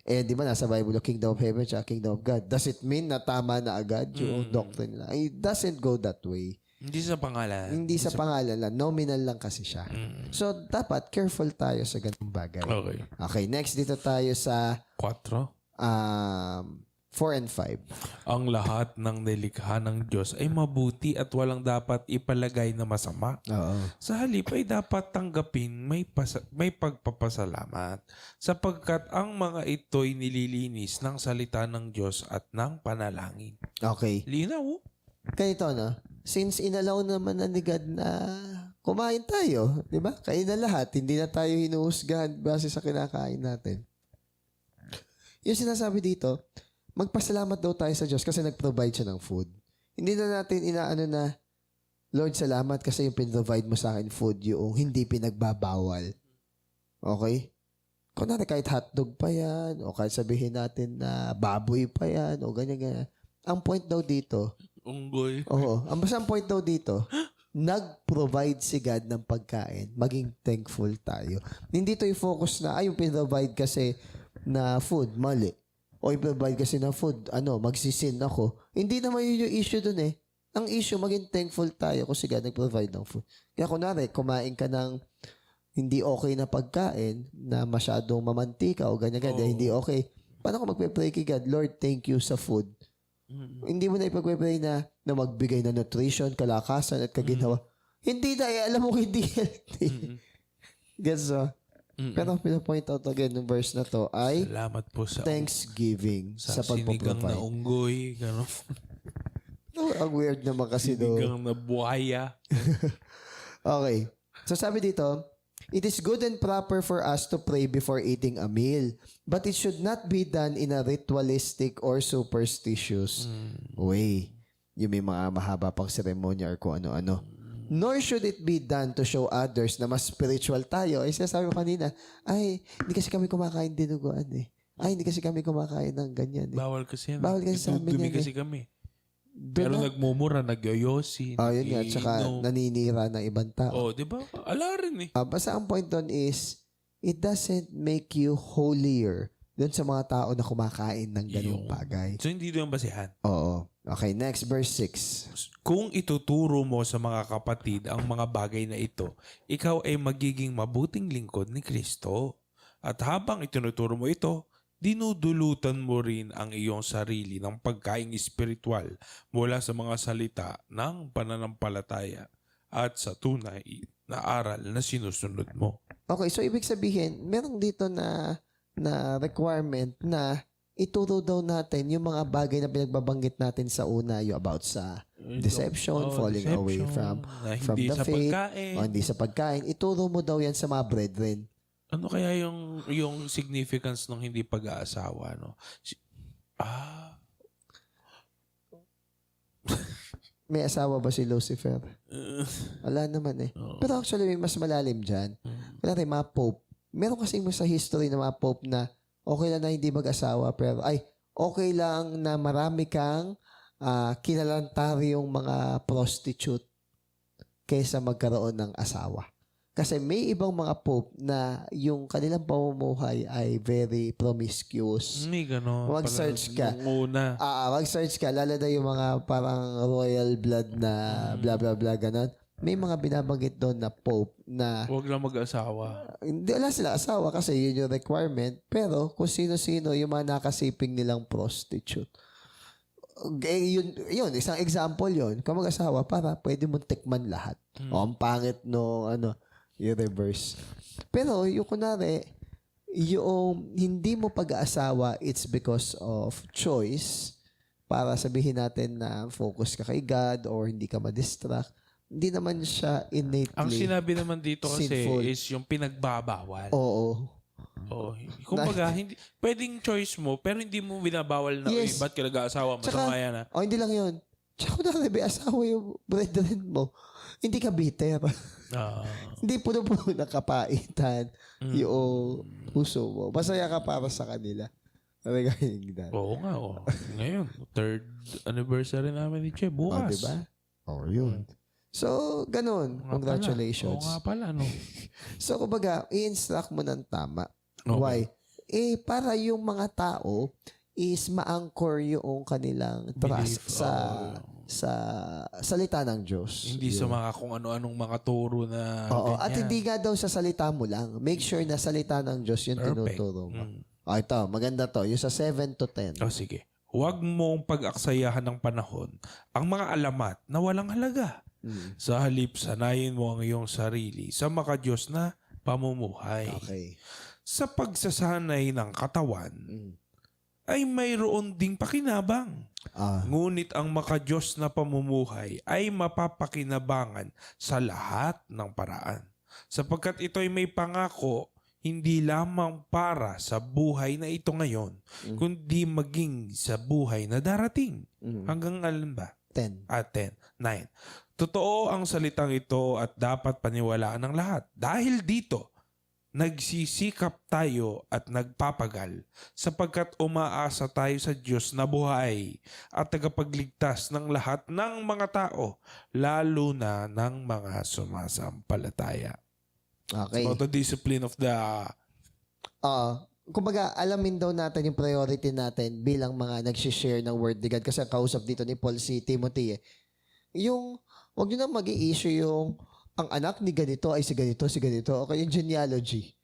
S2: Di ba nasa Bible, Kingdom of Heaven siya, Kingdom of God. Does it mean na tama na agad yung doctrine nila? It doesn't go that way.
S1: Hindi sa pangalan.
S2: Hindi sa pangalan lang. Nominal lang kasi siya. So, dapat careful tayo sa ganung bagay. Okay, next dito tayo sa 4 and 5.
S1: Ang lahat ng nilikha ng Diyos ay mabuti at walang dapat ipalagay na masama. Sa halip ay dapat tanggapin may pagpapasalamat sapagkat ang mga ito'y nililinis ng salita ng Diyos at ng panalangin.
S2: Okay.
S1: Linaw.
S2: Ganito, no? Since inalaw naman ni God na kumain tayo, di ba? Kain na lahat. Hindi na tayo hinuhusgahan base sa kinakain natin. Yung sinasabi dito, magpasalamat daw tayo sa Diyos kasi nag-provide siya ng food. Hindi na natin inaano na, Lord, salamat kasi yung pin-provide mo sa akin food, yung hindi pinagbabawal. Okay? Kunwari kahit hotdog pa yan, o kahit sabihin natin na baboy pa yan, o ganyan-ganyan. Ang point daw dito,
S1: unggoy.
S2: Basta ang point daw dito, nag-provide si God ng pagkain, maging thankful tayo. Hindi to i-focus na, yung pin-provide kasi na food, mali. O i-provide kasi ng food, magsisin ako. Hindi naman yun yung issue dun eh. Ang issue, maging thankful tayo kasi God nag-provide ng food. Kaya kunwari, kumain ka ng hindi okay na pagkain na masyadong mamantika o ganyan-ganyan, hindi okay. Paano ko magpe-pray kay God? Lord, thank you sa food. Hindi mo na ipagpe-pray na magbigay na nutrition, kalakasan at kaginawa. Hindi na, alam mo hindi healthy. Gets so? Pero ang pinapoint out again ng verse na to ay
S1: salamat po sa
S2: thanksgiving sa
S1: sinigang
S2: pagpaprovide.
S1: na unggoy.
S2: Ang weird naman kasi do.
S1: Sinigang na buhaya.
S2: Okay. So sabi dito, it is good and proper for us to pray before eating a meal, but it should not be done in a ritualistic or superstitious way. Yung may mga mahaba pang seremonya or kung ano-ano. Nor should it be done to show others na mas spiritual tayo. Ay, sinasabi ko kanina, hindi kasi kami kumakain dinuguan eh. Hindi kasi kami kumakain ng ganyan eh.
S1: Bawal kasi yan.
S2: Bawal kasi sa amin yan
S1: kasi kami. Pero nagmumura, nagyoyosi.
S2: Yun nga, tsaka naninira ng ibang tao.
S1: Di ba? Ala rin eh.
S2: Basta ang point doon is, it doesn't make you holier doon sa mga tao na kumakain ng ganung bagay.
S1: So, hindi doon basihan.
S2: Oo. Okay, next, verse 6.
S1: Kung ituturo mo sa mga kapatid ang mga bagay na ito, ikaw ay magiging mabuting lingkod ni Kristo. At habang itinuturo mo ito, dinudulutan mo rin ang iyong sarili ng pagkaing espiritual mula sa mga salita ng pananampalataya at sa tunay na aral na sinusunod mo.
S2: Okay, so ibig sabihin, meron dito na requirement na ituro daw natin yung mga bagay na pinagbabanggit natin sa una, yung about sa deception, falling away from the faith, hindi sa pagkain. Ituro mo daw yan sa mga brethren.
S1: Ano kaya yung significance ng hindi pag-aasawa, no?
S2: May asawa ba si Lucifer? Wala naman eh. Pero actually, may mas malalim dyan. Wala rin, mga pope. Meron kasi mo sa history ng mga pope na okay lang na hindi mag-asawa, pero okay lang na marami kang kinalantaryong mga prostitute kaysa magkaroon ng asawa. Kasi may ibang mga pope na yung kanilang pamumuhay ay very promiscuous.
S1: May gano'n.
S2: Mag-search ka.
S1: Mag-search
S2: ka, lalo na yung mga parang royal blood na blah blah blah ganon. may mga binabanggit doon na Pope na
S1: Huwag lang mag-asawa.
S2: hindi wala sila asawa kasi yun yung requirement. Pero kung sino-sino yung mga nakasiping nilang prostitute. Yun, isang example yun. Kung mag-asawa, para pwede mong tikman lahat. O, ang pangit no, yung reverse. Pero yung kunwari, yung hindi mo pag-aasawa, it's because of choice. Para sabihin natin na focus ka kay God or hindi ka ma-distract. Hindi naman siya innately
S1: Ang sinabi naman dito kasi
S2: sinful.
S1: is yung pinagbabawal.
S2: Oo.
S1: Oh, kumbaga, hindi, pwedeng choice mo, pero hindi mo binabawal na,
S2: Yes.
S1: ba't ka nag-aasawa? Masama yan ah.
S2: Hindi lang yun. Tsaka kung may asawa yung brethren mo, hindi ka bitter.
S1: Ah.
S2: Hindi puno-puno ng kapaitan yung puso mo. Masaya ka para sa kanila. Regarding that.
S1: Oo nga, oh. Ngayon, 3rd anniversary namin ni Che, bukas.
S2: Diba? Yun. So, ganun.
S1: Oo nga
S2: Congratulations.
S1: pala. Oo nga pala, no?
S2: So, kumbaga, i-instruct mo ng tama.
S1: Okay.
S2: Why? Para yung mga tao is ma-anchor yung kanilang trust
S1: Belief,
S2: sa salita ng Diyos.
S1: Hindi sa mga kung ano-anong mga turo na
S2: Oo.
S1: ganyan.
S2: At hindi nga daw sa salita mo lang. Make sure na salita ng Diyos yung
S1: Perfect.
S2: tinuturo mo. Ito, maganda to. Yung sa 7 to 10.
S1: Oh, sige. Huwag mong pag-aksayahan ng panahon ang mga alamat na walang halaga. Sa halip, sanayin mo ang iyong sarili sa makadiyos na pamumuhay.
S2: Okay.
S1: Sa pagsasanay ng katawan, ay mayroon ding pakinabang. Ngunit ang makadiyos na pamumuhay ay mapapakinabangan sa lahat ng paraan. Sapagkat ito'y may pangako, hindi lamang para sa buhay na ito ngayon, kundi maging sa buhay na darating. Hanggang alin ba?
S2: 10.
S1: 10. 9. Totoo ang salitang ito at dapat paniwalaan ng lahat. Dahil dito, nagsisikap tayo at nagpapagal sapagkat umaasa tayo sa Diyos na buhay at tagapagligtas ng lahat ng mga tao, lalo na ng mga sumasampalataya.
S2: Okay.
S1: About the discipline of the...
S2: Kumbaga, alamin daw natin yung priority natin bilang mga nagsishare ng word ni God. Kasi ang kausap dito ni Paul si Timothy yung, wag nyo na mag-i-issue yung ang anak ni ganito ay si ganito, si ganito. Okay, yung genealogy.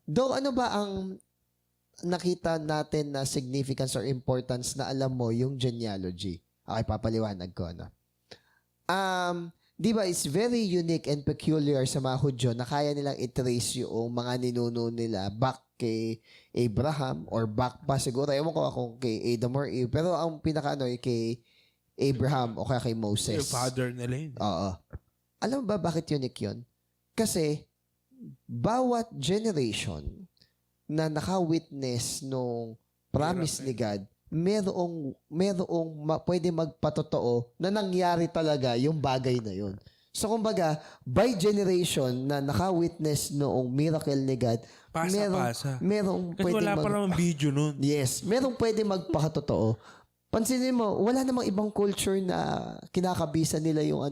S2: Though, ano ba ang nakita natin na significance or importance na alam mo yung genealogy? Okay, papaliwanag ko, di ba, it's very unique and peculiar sa mga Hudyo na kaya nilang i-trace yung mga ninuno nila back kay Abraham or back pa siguro. Ewan ko kung kay Adam or Eve. Pero ang pinaka kay Abraham o kaya kay Moses.
S1: Yung father nila yun.
S2: Oo. Alam mo ba bakit unique yun? Kasi bawat generation na naka-witness nung promise ni God, merong pwede magpatotoo na nangyari talaga yung bagay na yun. So, kumbaga, by generation na naka-witness noong miracle ni God,
S1: Pasa-pasa.
S2: merong
S1: Kasi
S2: pwede
S1: wala pa naman video nun.
S2: Yes, merong pwede magpakatotoo. Pansinin mo, wala namang ibang culture na kinakabisa nila yung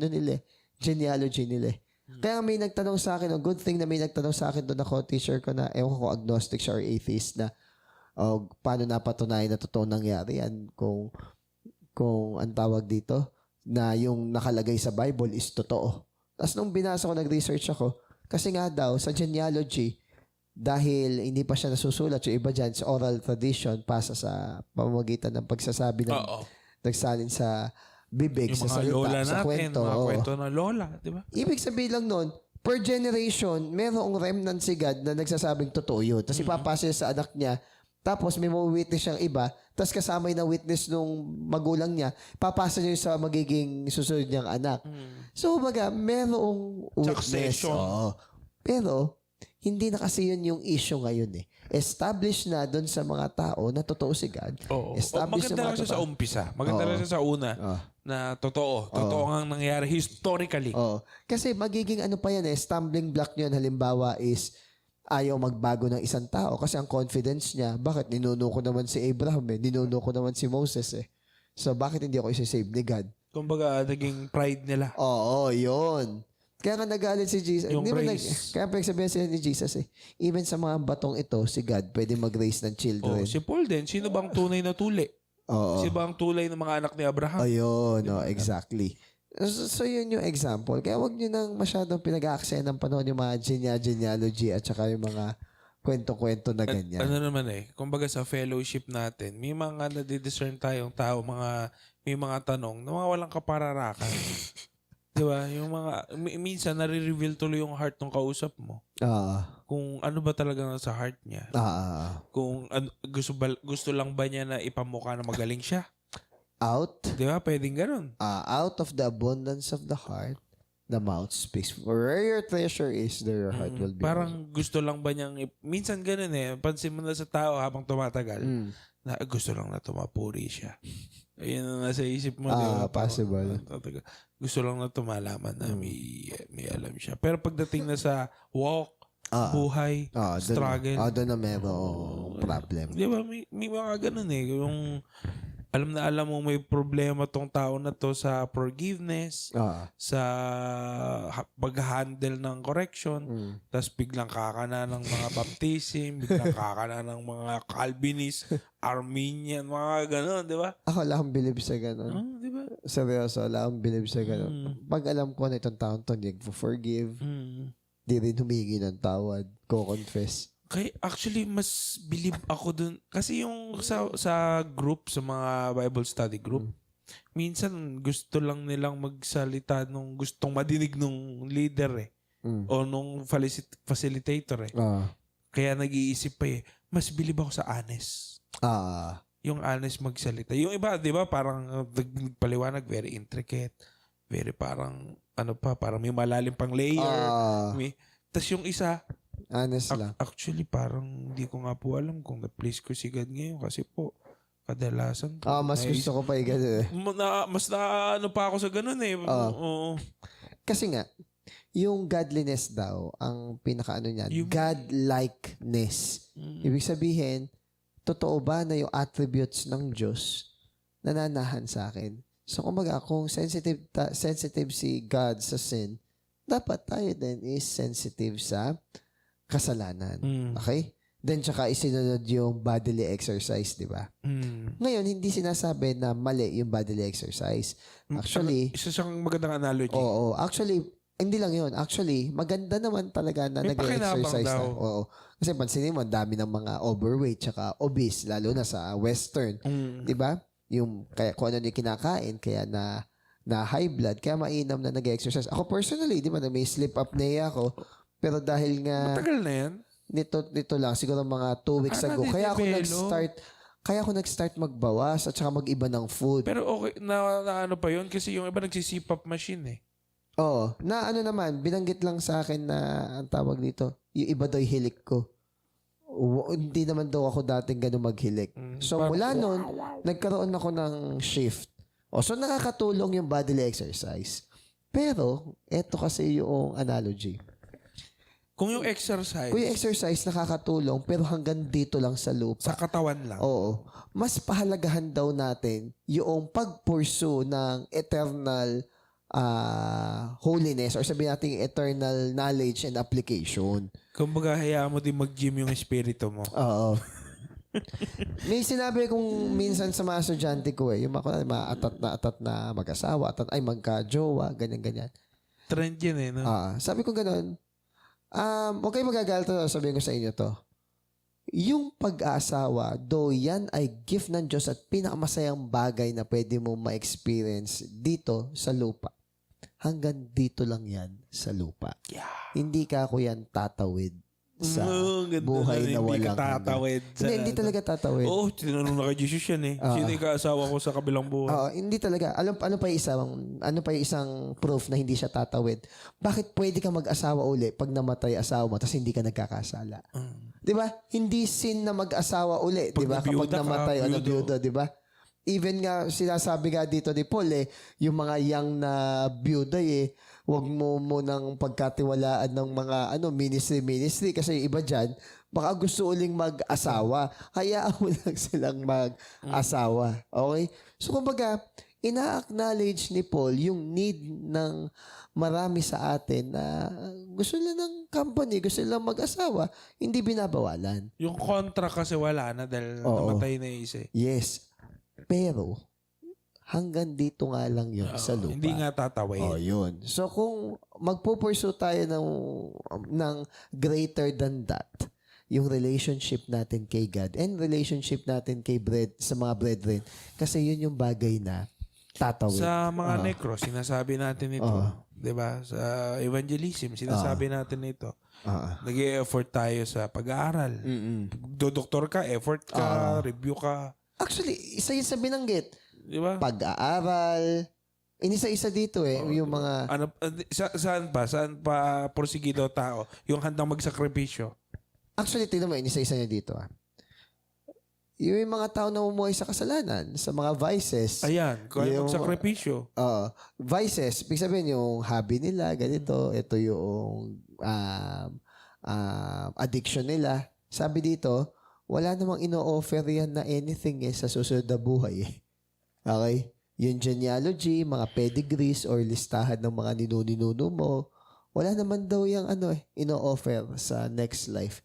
S2: genealogy nila. Kaya may nagtanong sa akin, good thing na may nagtanong sa akin doon ako, teacher ko na, ewan ko agnostic siya or atheist na, paano napatunayan na totoo nangyari yan kung ang tawag dito, na yung nakalagay sa Bible is totoo. Tapos nung binasa ko, nag-research ako, kasi nga daw, sa genealogy, dahil hindi pa siya nasusulat, yung iba dyan, sa oral tradition, pasa sa pamamagitan ng pagsasabi ng nagsalin sa bibig,
S1: yung
S2: sa
S1: mga
S2: salita,
S1: lola
S2: sa
S1: natin,
S2: kwento.
S1: mga kwento ng lola, di ba?
S2: Ibig sabihin lang nun, per generation, merong remnant si God na nagsasabing totoo yun. Tapos ipapasa niya sa anak niya, tapos may witness siyang iba, tapos kasama yung witness nung magulang niya, papasa niya sa magiging susunod niyang anak. So, baga, merong witness.
S1: Succession.
S2: Pero, hindi na kasi yun yung issue ngayon Established na doon sa mga tao na totoo si God. Established
S1: maganda lang siya sa umpisa. Maganda lang siya sa una na totoo. Totoo nga nangyari historically.
S2: Kasi magiging pa yan stumbling block niyan halimbawa is ayaw magbago ng isang tao kasi ang confidence niya, bakit ninuno ko naman si Abraham ninuno ko naman si Moses So bakit hindi ako isi-save ni God?
S1: Kumbaga, naging pride nila.
S2: Oo, yun. Kaya nga nagalit si Jesus.
S1: Yung
S2: Kaya pagsabihan sila ni Jesus even sa mga batong ito, si God pwede mag-raise ng children.
S1: Si Paul din, sino bang tunay na tuli?
S2: Oo.
S1: Sino bang tulay ng mga anak ni Abraham?
S2: Ayun, exactly. So, yun yung example. Kaya wag nyo nang masyadong pinag-aaksaya ng panahon yung mga genealogy at saka yung mga kwento-kwento na ganyan.
S1: Ano naman kumbaga sa fellowship natin, may mga nadidiscern tayong tao, may mga tanong na mga walang kapararakan. Di ba? Yung minsan nare-reveal tuloy yung heart ng kausap mo. Kung ano ba talaga nasa heart niya. Kung gusto lang ba niya na ipamukha na magaling siya. Di ba? Pwedeng ganun.
S2: Out of the abundance of the heart, the mouth speaks. Where your treasure is, there your heart will be.
S1: Parang gusto lang ba niyang, minsan ganun pansin mo na sa tao habang tumatagal, na gusto lang na tumapuri siya. Ayun ang nasa isip mo.
S2: Possible.
S1: Gusto lang na tumalaman na may alam siya. Pero pagdating na sa walk, buhay, struggle.
S2: Doon na meron problem.
S1: Di ba? May mga ganun Yung alam mo may problema tong tao na to sa forgiveness, sa pag-handle ng correction, tapos biglang kakana ng mga baptism, biglang kakana ng mga Calvinist, Armenian, mga gano'n, di ba?
S2: Ako wala akong believe sa gano'n.
S1: Di ba?
S2: Seryoso, wala akong believe sa gano'n. Pag alam ko na itong taon to, hindi forgive, di rin humingi ng tawad, confess.
S1: Kaya actually, mas believe ako dun. Kasi yung sa group, sa mga Bible study group, minsan gusto lang nilang magsalita nung gustong madinig nung leader o nung facilitator Kaya nag-iisip pa mas believe ako sa honest. Yung honest magsalita. Yung iba, di ba, parang nagpaliwanag, very intricate. Very parang, parang may malalim pang layer. Tas yung isa,
S2: honest lang.
S1: Actually, parang hindi ko nga po alam kung na-place ko si God ngayon kasi po, kadalasan po.
S2: Mas gusto ko pa gano'n
S1: Mas na pa ako sa ganun Oo.
S2: Kasi nga, yung godliness daw, ang pinaka-ano niyan, godlikeness. Ibig sabihin, totoo ba na yung attributes ng Diyos nananahan sa akin? So, kumbaga, kung sensitive si God sa sin, dapat tayo din is sensitive sa kasalanan. Okay? Then, tsaka isinunod yung bodily exercise, di ba? Ngayon, hindi sinasabi na mali yung bodily exercise. Actually,
S1: isa siyang magandang analogy.
S2: Oo. Actually, hindi lang yun. Actually, maganda naman talaga na nag-exercise na. Oo. Kasi pansinin mo, dami ng mga overweight tsaka obese, lalo na sa western. Di ba? Yung, kaya kung ano yung kinakain, kaya na high blood, kaya mainam na nag-exercise. Ako personally, di ba, na may sleep apnea ako. Pero dahil nga...
S1: Matagal na yan?
S2: Nito lang, siguro mga 2 weeks ago. Kaya ako nag-start magbawas at saka mag-iba ng food.
S1: Pero okay, na ano pa yun? Kasi yung iba nagsisipap machine
S2: Oo. Na ano naman, binanggit lang sa akin na, ang tawag dito, yung iba daw hilik ko. Hindi naman daw ako dating gano'n maghilik. So mula nun, nagkaroon ako ng shift. So nakakatulong yung bodily exercise. Pero, eto kasi yung analogy.
S1: Kung yung exercise
S2: nakakatulong pero hanggang dito lang sa lupa.
S1: Sa katawan lang.
S2: Oo. Mas pahalagahan daw natin yung pag-pursue ng eternal holiness or sabihin natin eternal knowledge and application.
S1: Kumbaga, hayaan mo din mag-gym yung espiritu mo.
S2: Oo. May sinabi kong minsan sa mga estudyante ko yung mga atat na mag-asawa, magka-jowa, ganyan-ganyan.
S1: Trend yun no?
S2: Sabi ko ganun, huwag kayo magagalit sabihin ko sa inyo to. Yung pag-aasawa, though yan ay gift ng Diyos at pinakamasayang bagay na pwede mo ma-experience dito sa lupa. Hanggang dito lang yan sa lupa. Yeah. Hindi ka ako yan tatawid sa buhay na walang
S1: tatawid.
S2: Hindi talaga tatawid.
S1: Oo, tinanong na kay Jesus yan Sino yung kaasawa ko sa kabilang buhay?
S2: Hindi talaga. Ano pa yung isang proof na hindi siya tatawid? Bakit pwede ka mag-asawa uli pag namatay asawa mo tapos hindi ka nagkakasala? Di ba? Hindi sin na mag-asawa uli, di ba? Kapag namatay o nabiyuda, di ba? Even nga, sinasabi nga dito ni Paul yung mga young na byuda wag mo munang pagkatiwalaan ng mga ministry kasi iba dyan, baka gusto uling mag-asawa. Hayaan mo lang silang mag-asawa. Okay? So, kumbaga, ina-acknowledge ni Paul yung need ng marami sa atin na gusto nila ng company, gusto nila mag-asawa, hindi binabawalan.
S1: Yung kontra kasi wala na dahil namatay na isa.
S2: Yes. Pero, hanggang dito nga lang yun sa lupa.
S1: Hindi nga tatawid.
S2: Yun. So, kung magpupursue tayo ng greater than that, yung relationship natin kay God and relationship natin sa mga brethren, kasi yun yung bagay na tatawid.
S1: Sa mga necro, sinasabi natin ito. 'Di ba? Sa evangelism, sinasabi natin ito. Nag-e-effort tayo sa pag-aaral. Doktor ka, effort ka, review ka.
S2: Actually, isa yun sa binanggit.
S1: 'Di ba?
S2: Pag-aaral. Inisa-isa dito yung mga...
S1: Saan pa porsigido tao? Yung handang magsakripisyo.
S2: Actually, tignan mo, inisa-isa niya dito. Yung mga tao na umuhay sa kasalanan, sa mga vices.
S1: Ayan, kung ano magsakripisyo.
S2: Vices, ibig sabihin yung hobby nila, ganito, ito yung addiction nila. Sabi dito, wala namang ino-offer yan na anything sa susunod na buhay. Okay? Yung genealogy, mga pedigrees or listahan ng mga ninuno mo, wala naman daw yung ino-offer sa next life.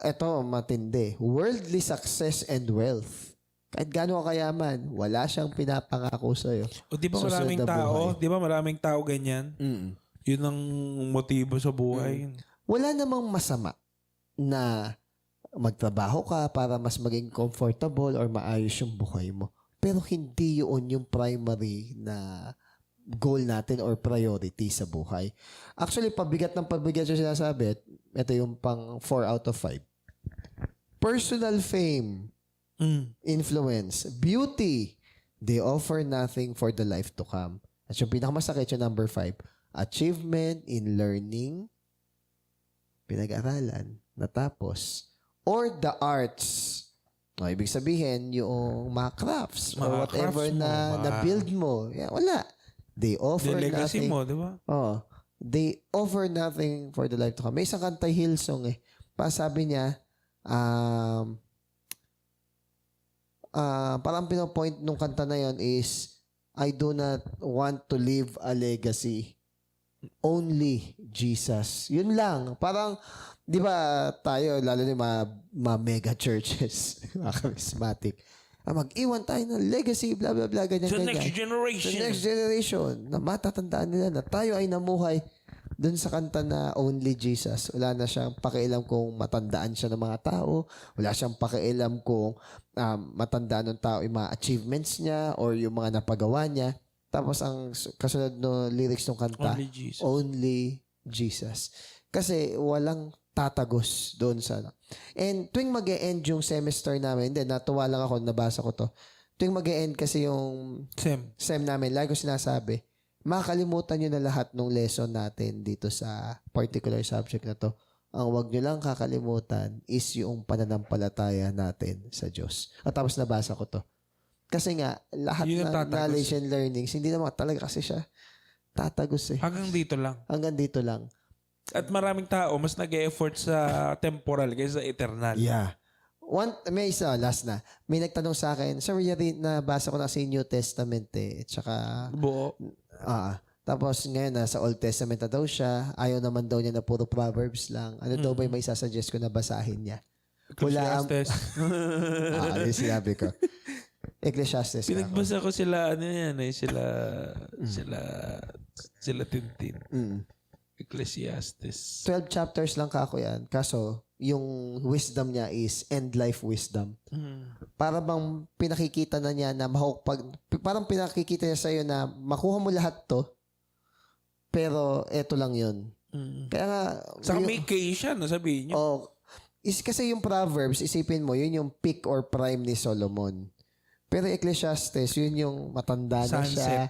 S2: Ito, matindi. Worldly success and wealth. Kahit gaano ka kayaman, wala siyang pinapangako sa'yo.
S1: O di ba maraming tao? Di ba maraming tao ganyan? Yun ang motibo sa buhay.
S2: Wala namang masama na magtrabaho ka para mas maging comfortable or maayos yung buhay mo. Pero hindi yun yung primary na goal natin or priority sa buhay. Actually, pabigat siya sinasabi. Ito yung pang 4 out of 5. Personal fame, influence, beauty, they offer nothing for the life to come. At yung pinakamasakit yung number 5, achievement in learning, pinag-aralan, natapos, or the arts. Ibig sabihin, yung mga crafts or whatever na build mo. Wala. They offer
S1: legacy
S2: nothing.
S1: mo, di ba?
S2: They offer nothing for the life to come. May isang kanta Hillsong sabi niya, parang pinopoint nung kanta na yon is, I do not want to leave a legacy. Only Jesus. Yun lang. Parang, di ba tayo, lalo na mga mega churches, mga charismatic, mag-iwan tayo ng legacy, blah, blah, blah, ganyan, ganyan.
S1: Next generation.
S2: The next generation, na matatandaan nila na tayo ay namuhay dun sa kanta na Only Jesus. Wala na siyang pakialam kung matandaan siya ng mga tao. Wala siyang pakialam kung matandaan ng tao yung mga achievements niya or yung mga napagawa niya. Tapos ang kasunod no lyrics ng kanta,
S1: Only Jesus.
S2: Only Jesus. Kasi walang tatagos doon sa And tuwing mag-e-end yung semester namin, natuwa lang ako, nabasa ko to. Tuwing mag-e-end kasi yung sem namin, lagi ko sinasabi, makakalimutan nyo na lahat ng lesson natin dito sa particular subject na to. Ang wag nyo lang kakalimutan is yung pananampalataya natin sa Diyos. At tapos nabasa ko to. Kasi nga, lahat ng knowledge and learnings, hindi naman talaga kasi siya tatagos
S1: Hanggang dito lang.
S2: Hanggang dito lang.
S1: At maraming tao, mas nag-e-effort sa temporal kaysa sa eternal.
S2: Yeah. May isa, last na. May nagtanong sa akin, Sir Yari, nabasa ko na sa New Testament Tsaka,
S1: buo.
S2: Tapos ngayon, sa Old Testament na daw siya. Ayaw naman daw niya na puro Proverbs lang. Ano daw ba yung may sasuggest ko na basahin niya?
S1: Ecclesiastes.
S2: Ano yung sinabi ko? Ecclesiastes.
S1: Pinagbasa ko sila, sila Tintin. Ecclesiastes.
S2: 12 chapters lang kako yan. Kaso, yung wisdom niya is end life wisdom. Para bang pinakikita na niya na parang pinakikita niya sa'yo na makuha mo lahat to, pero eto lang yun. Kaya nga...
S1: Saka may case siya, sabihin niyo.
S2: Kasi yung Proverbs, isipin mo, yun yung peak or prime ni Solomon. Pero Ecclesiastes, yun yung matanda na siya.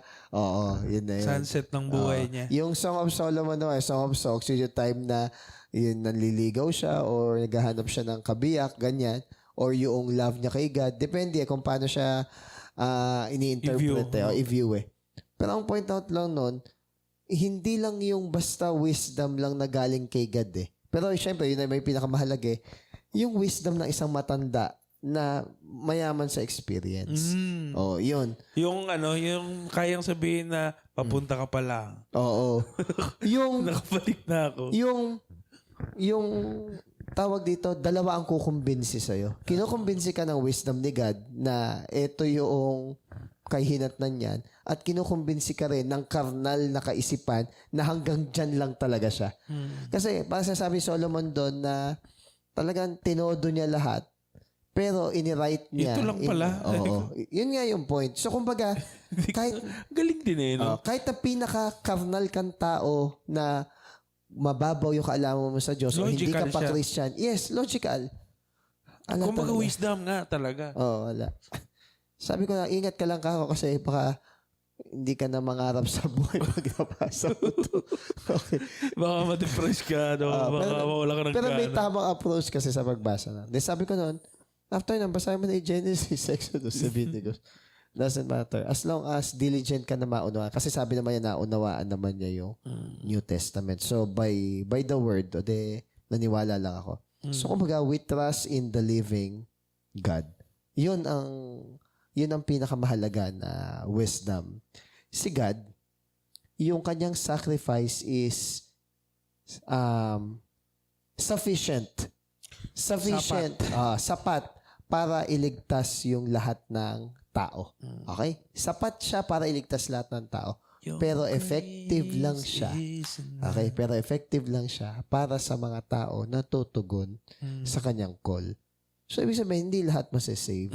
S2: Yun na yun.
S1: Sunset ng buhay niya.
S2: Yung Song of Solomon, Song of Songs, yun yung time na yun nanliligaw siya or naghahanap siya ng kabiyak, ganyan. Or yung love niya kay God. Depende kung paano siya ini-interpret i-view Pero ang point out lang nun, hindi lang yung basta wisdom lang na galing kay God Pero syempre, yun ay may pinakamahalaga yung wisdom ng isang matanda na mayaman sa experience. Yun.
S1: Yung yung kayang sabihin na papunta ka pa lang.
S2: Yung
S1: nakabalik na ako.
S2: Yung tawag dito, dalawa ang kukumbinsi sa'yo. Kinukumbinsi ka ng wisdom ni God na ito yung kay hinatnan yan at kinukumbinsi ka rin ng karnal na kaisipan na hanggang dyan lang talaga siya. Kasi parang sabi Solomon doon na talagang tinodo niya lahat pero iniright niya.
S1: Ito lang pala.
S2: Oo. Yun nga yung point. So kumbaga, kahit
S1: galing din eh, no?
S2: kahit na pinaka-karnal kang tao na mababaw yung kaalaman mo sa Diyos o hindi ka pa
S1: siya.
S2: Christian. Yes, logical.
S1: Kumbaga wisdom nga talaga.
S2: Oo, wala. Sabi ko na, ingat ka lang kako kasi baka hindi ka na mangarap sa buhay pag nabasa mo to. Okay.
S1: Baka ma-depress ka, no? Baka mawala ka ng
S2: pero may
S1: gana.
S2: tamang approach kasi sa pagbasa na. Then sabi ko noon, after nang basahin mo na yung Genesis, Exodus, Leviticus, doesn't matter. As long as diligent ka na maunawaan. Kasi sabi naman niya, naunawaan naman niya yung New Testament. So, by the word, naniwala lang ako. So, kumbaga, we trust in the living God. Yun ang pinakamahalaga na wisdom. Si God, yung kanyang sacrifice is sufficient. Sapat para iligtas yung lahat ng tao. Okay? Sapat siya para iligtas lahat ng tao. Pero effective lang siya. Okay? Pero effective lang siya para sa mga tao na tutugon sa kanyang call. So, ibig sabihin, hindi lahat masasave.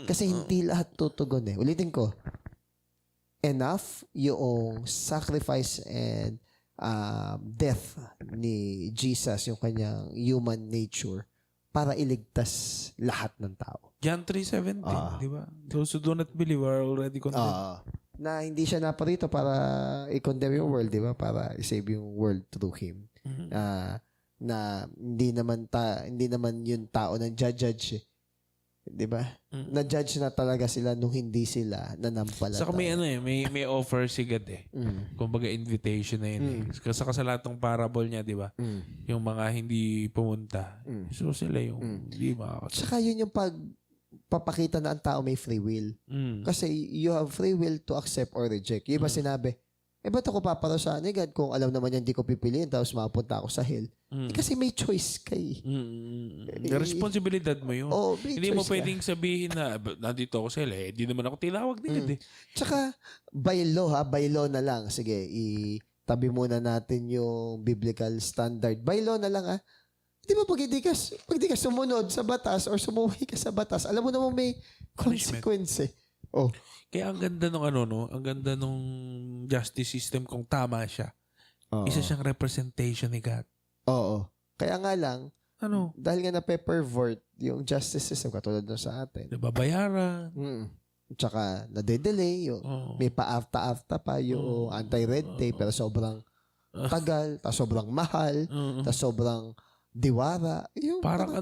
S2: Kasi hindi lahat tutugon eh. Ulitin ko. Enough yung sacrifice and death ni Jesus, yung kanyang human nature, para iligtas lahat ng tao.
S1: John 3:17, di ba? Those who do not believe are already condemned.
S2: Na hindi siya naparito para i-condemn yung world, di ba? Para i-save yung world through Him. Na hindi naman yung tao ng judge eh. Di ba? Na-judge na talaga sila nung hindi sila nanampalataya.
S1: Saka may offer si God eh. Kumbaga invitation na yun eh. Kasi sa lahat ng parable niya, di ba? Yung mga hindi pumunta. So sila yung hindi makakasama.
S2: Saka yun yung papakita na ang tao may free will. Kasi you have free will to accept or reject. Yung iba sinabi, ba't ako paparusahan ni God kung alam naman yan hindi ko pipiliin tapos mapunta ako sa hell? Kasi may choice kay.
S1: Responsibilidad mo yun. Hindi mo pwedeng
S2: ka.
S1: sabihin na nandito ako sa hell eh. Hindi naman ako tinawag ni God eh.
S2: Tsaka by law na lang. Sige, itabi muna natin yung biblical standard. By law na lang Di ba pag di ka sumunod sa batas or sumuwi ka sa batas, alam mo naman may consequence eh.
S1: Kaya ang ganda nung ang ganda nung justice system kung tama siya. Isa siyang representation ni God.
S2: Oo. Kaya nga lang, dahil nga na-pervert yung justice system katulad nun sa atin.
S1: Nababayaran.
S2: Tsaka nade-delay. May pa-afta pa yung anti-red tape pero sobrang tagal, tapos sobrang mahal, tapos sobrang diwara.
S1: Parang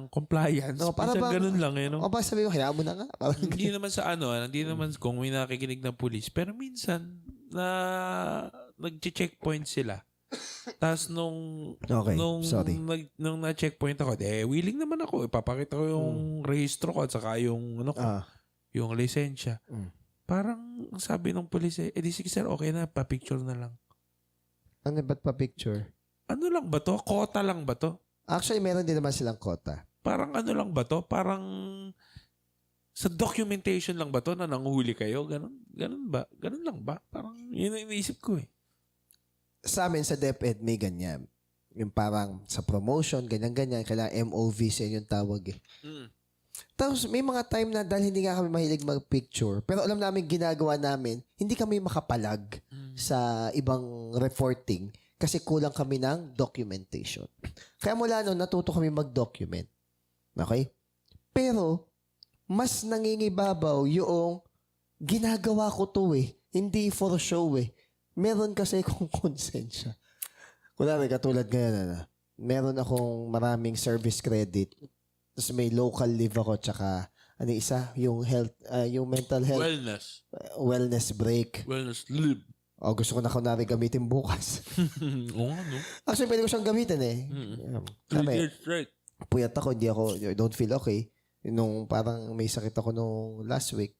S1: compliance. Parang ganun lang eh.
S2: O ba sabi mo, hayaan mo na nga.
S1: Hindi naman sa hindi naman kung may nakikinig ng pulis. Pero minsan, nag-checkpoint sila. Tapos nung na-checkpoint ako, willing naman ako. Ipapakita ko yung rehistro ko at saka yung yung lisensya. Parang sabi ng pulis di sige sir, okay na, pa-picture na lang.
S2: Ano ba't pa-picture?
S1: Ano lang ba to? Kota lang ba to?
S2: Actually, meron din naman silang kota.
S1: Parang lang ba to? Parang sa documentation lang ba to na nanguhuli kayo? Ganun ba? Ganun lang ba? Parang yun ang iniisip ko eh.
S2: Sa amin, sa DepEd, may ganyan. Yung parang sa promotion, ganyan-ganyan. Kailangan MOVs yung tawag eh. Tapos may mga time na dahil hindi nga kami mahilig mag-picture, pero alam namin ginagawa namin, hindi kami makapalag sa ibang reporting kasi kulang kami ng documentation. Kaya mula noon, natuto kami mag-document. Okay? Pero, mas nangingibabaw yung ginagawa ko to eh. Hindi for show eh. Meron kasi akong konsensya. Kunwari, katulad ngayon, meron akong maraming service credit. Tapos may local leave ako, tsaka yung health, yung mental health. Wellness break.
S1: Wellness leave.
S2: Gusto ko na kunwari gamitin bukas.
S1: Oo nga, no?
S2: Actually, pwede ko siyang gamitin eh. Sabi, puyat ako, don't feel okay. Nung parang may sakit ako nung last week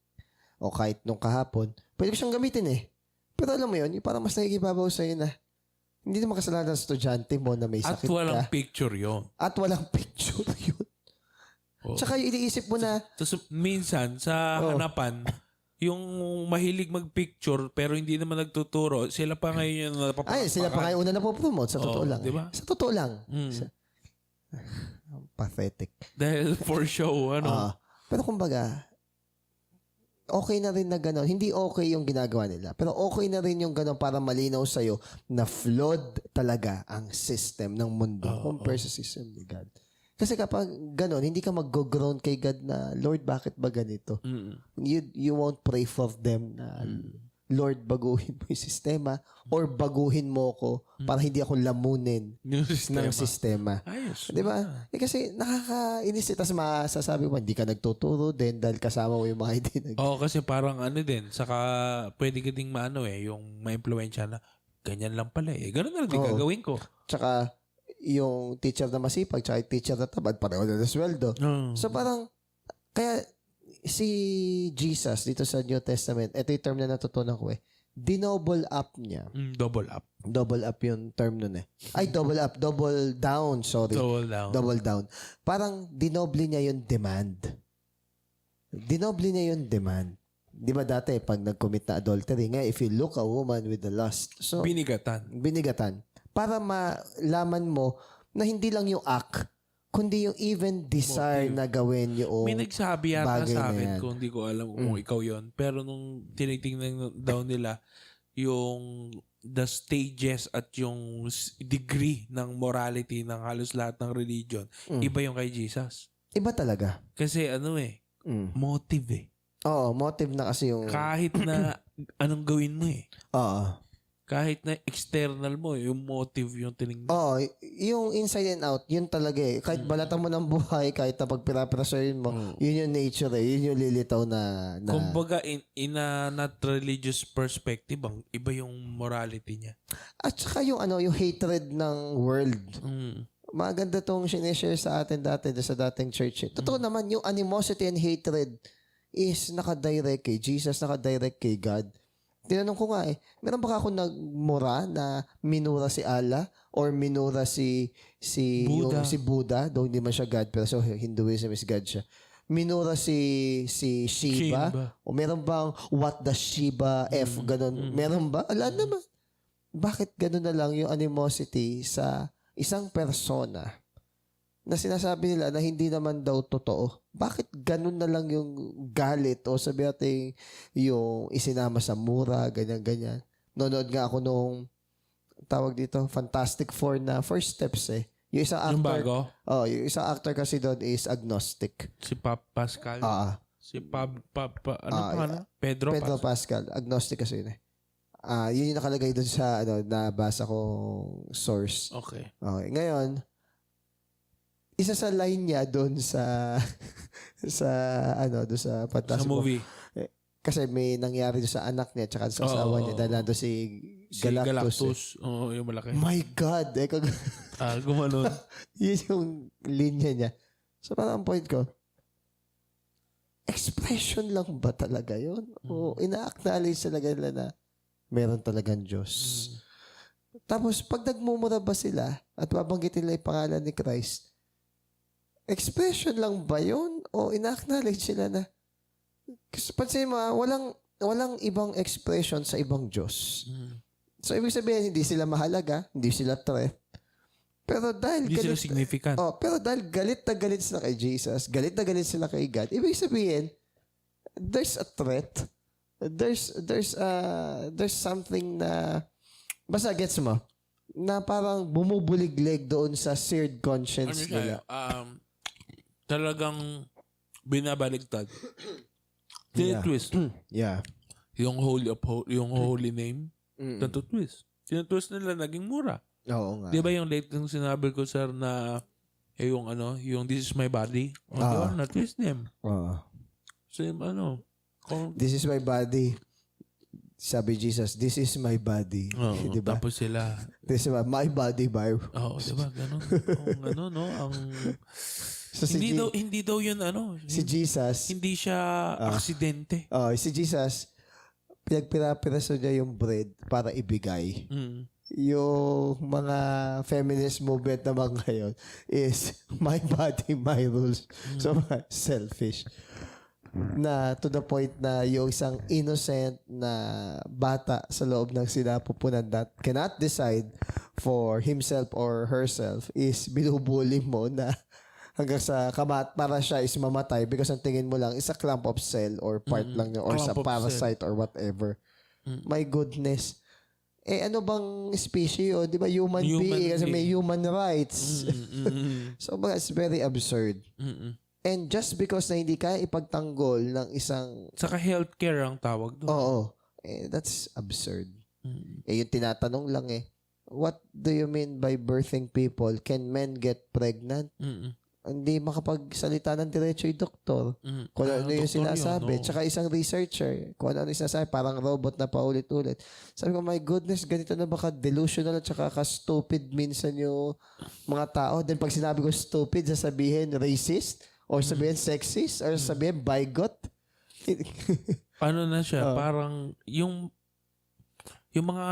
S2: o kahit nung kahapon, pwede ko siyang gamitin eh. Pero alam mo yun, yung parang mas nakikibabaw sa'yo na hindi naman kasalanan sa estudyante mo na may sakit ka.
S1: At walang picture yun.
S2: Tsaka yung iniisip mo na...
S1: Tapos minsan, sa hanapan, yung mahilig mag-picture pero hindi naman nagtuturo, sila pa ngayon yung
S2: Ay, sila pa ngayon una na po-promote. Sa totoo lang.
S1: Diba?
S2: Sa totoo lang. Pathetic.
S1: Dahil for show, ano.
S2: Pero kumbaga, okay na rin na gano'n. Hindi okay yung ginagawa nila. Pero okay na rin yung gano'n para malinaw sa'yo na flawed talaga ang system ng mundo compare sa system ni God. Kasi kapag gano'n, hindi ka mag-groan kay God na, Lord, bakit ba ganito? You won't pray for them na, Lord, baguhin mo yung sistema or baguhin mo ko para hindi ako lamunin ng sistema.
S1: Ayos.
S2: Diba? Kasi nakakainis. Tapos masasabi mo, hindi ka nagtuturo din dahil kasama mo yung mga hindi
S1: kasi parang ano din, saka pwede ka ding yung ma-impluensya na, ganyan lang pala eh. Ganun na lang din gagawin ko.
S2: Tsaka, yung teacher na masipag tsaka yung teacher na tamad, pareho na sweldo. So parang, kaya si Jesus dito sa New Testament, ito yung term na natutunan ko dinoble up niya.
S1: Double up.
S2: Double up yung term nun Ay, double up. Double down, sorry. Double down. Parang dinoble niya yung demand. Dinoble niya yung demand. Di ba dati, pag nag-commit na adultery, if you look a woman with the lust, so, binigatan. Para malaman mo na hindi lang yung act, kundi yung even desire na gawin yung
S1: may nagsabi yata
S2: bagay
S1: sa
S2: na
S1: akin
S2: yan.
S1: kung hindi ko alam kung ikaw yon. Pero nung tinitingnan daw nila yung the stages at yung degree ng morality ng halos lahat ng religion, iba yung kay Jesus.
S2: Iba talaga.
S1: Kasi motive
S2: Oo, motive na kasi yung...
S1: Kahit na anong gawin mo
S2: Oo.
S1: Kahit na external mo, yung motive yung tinignan.
S2: Oo, yung inside and out, yun talaga Kahit balatan mo ng buhay, kahit na pagpirapirasoyin mo, yun yung nature yun yung lilitaw na...
S1: Kumbaga, in a not religious perspective, iba yung morality niya.
S2: At saka yung yung hatred ng world. Maganda tong sinishare sa atin dati sa dating church. Totoo naman, yung animosity and hatred is nakadirect kay Jesus, nakadirect kay God. Tinanong ko nga meron ba ako nagmura na minura si Allah or minura si
S1: Buddha.
S2: si Buddha, though hindi man siya God, pero so Hinduism is God siya. Minura si Shiva. O meron bang what the Shiva F ganun? Meron ba? Ala naman. Bakit ganun na lang yung animosity sa isang persona na sinasabi nila na hindi naman daw totoo? Bakit ganun na lang yung galit o sabi natin yung isinama sa mura, ganyan-ganyan. Nonood nga ako nung tawag dito, Fantastic Four na First Steps Yung isang actor.
S1: Yung bago?
S2: Yung isang actor kasi doon is agnostic.
S1: Si Pascal? Si Pedro
S2: Pascal. Agnostic kasi yun yun yung nakalagay doon sa nabasa kong source.
S1: Okay.
S2: Ngayon, isa sa line niya doon sa doon sa Fantastic
S1: sa movie.
S2: Kasi may nangyari doon sa anak niya tsaka sa asawa niya dahil nandun si Galactus.
S1: Oo, yung malaki.
S2: My God!
S1: Gumanon.
S2: Yun yung linya niya. So parang ang point ko, expression lang ba talaga yun? O ina-acknowledge talaga nila na meron talagang Diyos? Tapos pag nagmumura ba sila at babanggitin nila yung pangalan ni Christ, expression lang ba yun? O ina-acknowledge sila na kasi pansin mo, walang ibang expression sa ibang Diyos. So, ibig sabihin, hindi sila mahalaga, hindi sila threat. Pero dahil
S1: hindi sila significant.
S2: Pero dahil galit na galit sila kay Jesus, galit na galit sila kay God, ibig sabihin, there's a threat. There's something na, basta gets mo, na parang bumubuliglig doon sa seared conscience nila.
S1: Talagang binabaligtad. Tinitwist.
S2: Yeah.
S1: Yung holy name, natutwist. Tinitwist nila, naging mura.
S2: Oo nga.
S1: Di ba yung late yung sinabi ko, sir, na yung this is my body? Diba? Na-twist name. So,
S2: this is my body. Sabi Jesus, this is my body. Diba?
S1: Tapos sila.
S2: This is my body, bro.
S1: Diba? Ganon. Ang
S2: So,
S1: hindi daw yun
S2: si Jesus.
S1: Hindi siya aksidente.
S2: Si Jesus, pinagpirapiraso niya yung bread para ibigay. Yung mga feminist movement naman ngayon is my body, my rules. So, selfish. na to the point na yung isang innocent na bata sa loob ng sinapupunan that cannot decide for himself or herself is binubuli mo na hanggang sa para siya is mamatay because ang tingin mo lang is a clump of cell or part lang niya or sa
S1: Clump of
S2: parasite or whatever. My goodness. Ano bang species yun? Di ba human being? Kasi may human rights. So, it's very absurd. And just because na hindi kaya ipagtanggol ng isang...
S1: Saka healthcare ang tawag doon.
S2: Oo. That's absurd. Yung tinatanong lang what do you mean by birthing people? Can men get pregnant? Hindi makapagsalita ng diretso yung doktor. Kung ano yung sinasabi. Tsaka isang researcher, kung ano yung sinasabi, parang robot na paulit-ulit. Sabi ko, my goodness, ganito na baka delusional at tsaka ka-stupid minsan yung mga tao. Then pag sinabi ko stupid, sasabihin racist, or sabihin sexist, or sabihin bigot.
S1: Ano na siya, parang yung mga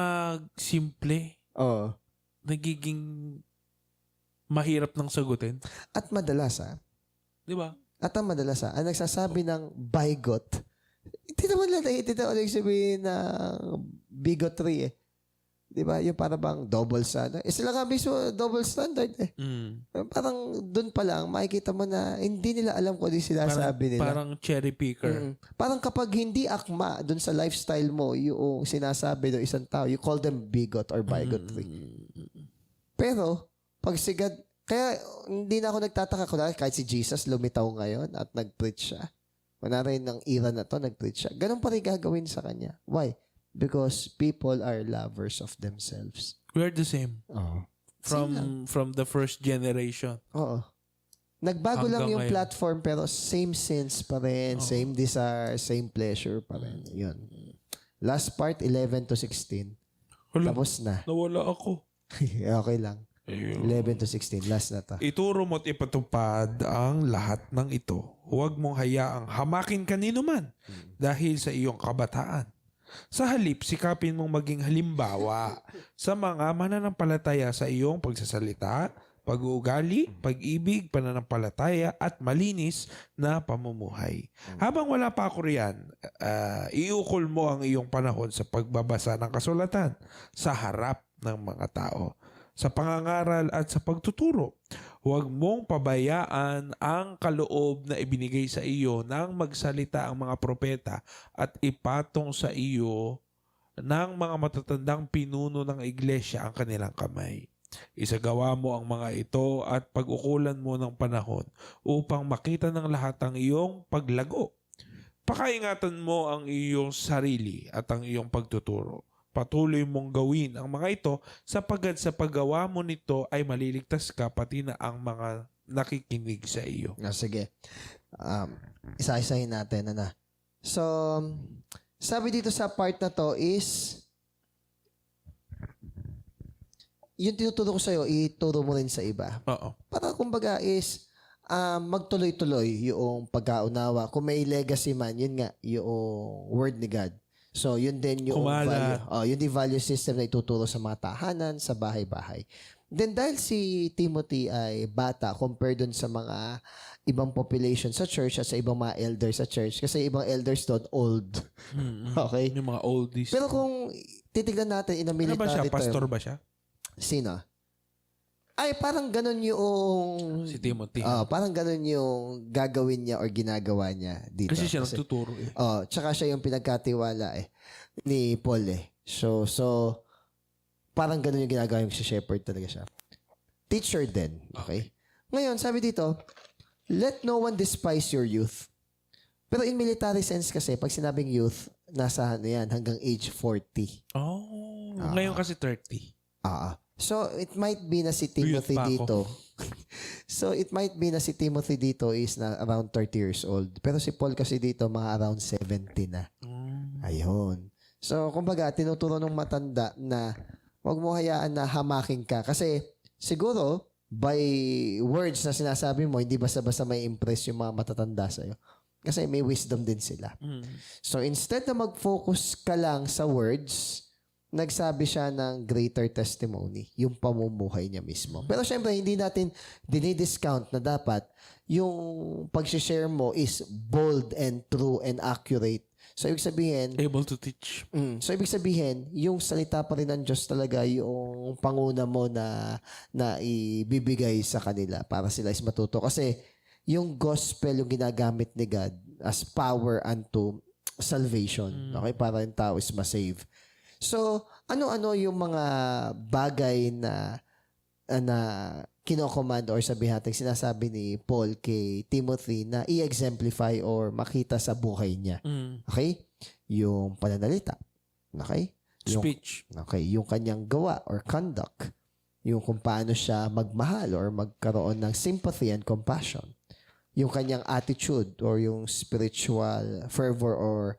S1: simple, nagiging mahirap ng sagutin.
S2: At madalas,
S1: di ba?
S2: At ang madalas, ang nagsasabi ng bigot, hindi naman lang naiintindihan sabihin ng bigotry Di ba? Yung para bang double standard. Sila nga mismo double standard Parang dun pa lang, makikita mo na hindi nila alam kung ano yung sinasabi nila.
S1: Parang cherry picker.
S2: Parang kapag hindi akma dun sa lifestyle mo, yung sinasabi ng isang tao, you call them bigot or bigotry. Pero, pag sigad, kaya hindi na ako nagtataka ko na kahit si Jesus lumitaw ngayon at nag-preach siya. Kunwari ng era na to, nag-preach siya. Ganun pa rin gagawin sa kanya. Why? Because people are lovers of themselves.
S1: We're the same. From the first generation.
S2: Oo. Nagbago lang yung
S1: ngayon.
S2: platform pero same sins pa rin, same desire, same pleasure pa rin. Yun. Last part, 11 to 16. Tapos na.
S1: Nawala ako.
S2: Okay lang. 11 to 16. Last na to.
S1: Ituro mo't ipatupad ang lahat ng ito. Huwag mong hayaang hamakin kanino man dahil sa iyong kabataan. Sa halip, sikapin mong maging halimbawa sa mga mananampalataya sa iyong pagsasalita, pag-uugali, pag-ibig, pananampalataya at malinis na pamumuhay. Habang wala pa ako riyan, iukol mo ang iyong panahon sa pagbabasa ng kasulatan sa harap ng mga tao, sa pangangaral at sa pagtuturo. Huwag mong pabayaan ang kaloob na ibinigay sa iyo nang magsalita ang mga propeta at ipatong sa iyo ng mga matatandang pinuno ng iglesia ang kanilang kamay. Isagawa mo ang mga ito at pag-ukulan mo ng panahon upang makita ng lahat ang iyong paglago. Pakaingatan mo ang iyong sarili at ang iyong pagtuturo. Patuloy mong gawin ang mga ito sapagkat sa paggawa mo nito ay maliligtas ka pati na ang mga nakikinig sa iyo.
S2: Sige. Isa-isahin natin. So, sabi dito sa part na to is yung tinuturo ko sa'yo, ituro mo rin sa iba.
S1: Oo.
S2: Para kumbaga is magtuloy-tuloy yung pagkaunawa. Kung may legacy man, yun nga, yung word ni God. So, yun din yung value. Yun din value system na ituturo sa mga tahanan, sa bahay-bahay. Then, dahil si Timothy ay bata compared dun sa mga ibang population sa church at sa ibang mga elders sa church, kasi ibang elders doon old. Okay?
S1: Yung mga oldies.
S2: Pero kung titignan natin in a military
S1: ba siya?
S2: term.
S1: Pastor ba siya?
S2: Sino? Ay, parang ganun yung...
S1: Si Timothy.
S2: Parang ganun yung gagawin niya or ginagawa niya dito.
S1: Kasi siya nagtuturo
S2: tsaka siya yung pinagkatiwala ni Paul So, parang ganun yung ginagawa yung shepherd talaga siya. Teacher din. Okay? Ngayon, sabi dito, let no one despise your youth. Pero in military sense kasi, pag sinabing youth, nasa hanggang age 40.
S1: Ngayon kasi 30.
S2: So, it might be na si Timothy dito. So, it might be na si Timothy dito is na around 30 years old. Pero si Paul kasi dito, mga around 70 na. Ayun. So, kumbaga, tinuturo ng matanda na huwag mo hayaan na hamakin ka. Kasi, siguro, by words na sinasabi mo, hindi basta-basta may impress yung mga matatanda sa'yo. Kasi may wisdom din sila. So, instead na mag-focus ka lang sa words, nagsabi siya ng greater testimony, yung pamumuhay niya mismo. Pero syempre, hindi natin dinidiscount na dapat yung pag-share mo is bold and true and accurate. So, ibig sabihin,
S1: Able to teach.
S2: So, ibig sabihin, yung salita pa rin ng Diyos talaga yung panguna mo na ibibigay sa kanila para sila is matuto. Kasi, yung gospel yung ginagamit ni God as power unto salvation. Okay? Para yung tao is masave. So, ano-ano yung mga bagay na kinocommand or sabihin natin sinasabi ni Paul kay Timothy na i-exemplify or makita sa buhay niya. Okay? Yung pananalita. Okay?
S1: Speech.
S2: Okay. Yung kanyang gawa or conduct. Yung kung paano siya magmahal or magkaroon ng sympathy and compassion. Yung kanyang attitude or yung spiritual fervor or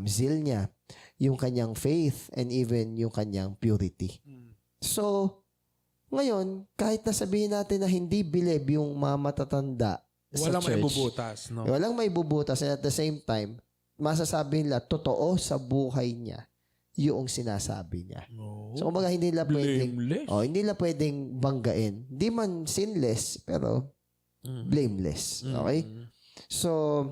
S2: zeal niya. Yung kanyang faith and even yung kanyang purity. So, ngayon, kahit nasabihin natin na hindi believe yung mga matatanda sa
S1: Walang
S2: church.
S1: maibubutas, no?
S2: Walang maibubutas and at the same time, masasabi nila, totoo sa buhay niya yung sinasabi niya.
S1: No.
S2: So, kumbaga, hindi nila pwedeng,
S1: Blameless.
S2: hindi nila pwedeng banggain. Hindi man sinless, pero blameless. Okay? So,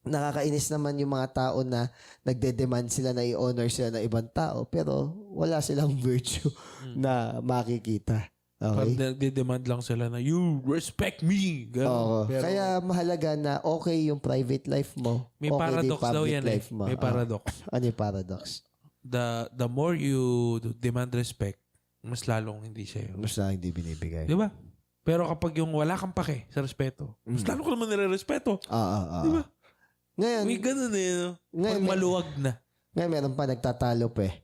S2: nakakainis naman yung mga tao na nagde-demand sila na i-honor sila ng ibang tao pero wala silang virtue na makikita. Okay?
S1: Parang nagde-demand lang sila na, you respect me. Ganun.
S2: Oo.
S1: Pero
S2: Kaya mahalaga na okay yung private life mo.
S1: may
S2: okay
S1: paradox
S2: din
S1: daw
S2: public
S1: yan
S2: life
S1: eh.
S2: mo.
S1: May paradox.
S2: Ano yung paradox?
S1: The more you demand respect, mas lalong hindi siya yun.
S2: Mas na hindi binibigay.
S1: Di ba? Pero kapag yung wala kang pake sa respeto, mas lalo ko naman nire-respeto. Di ba?
S2: Ngayon,
S1: May ganun eh. No? Pag
S2: Ngayon,
S1: maluwag na.
S2: ngayon meron pa nagtatalo pa eh.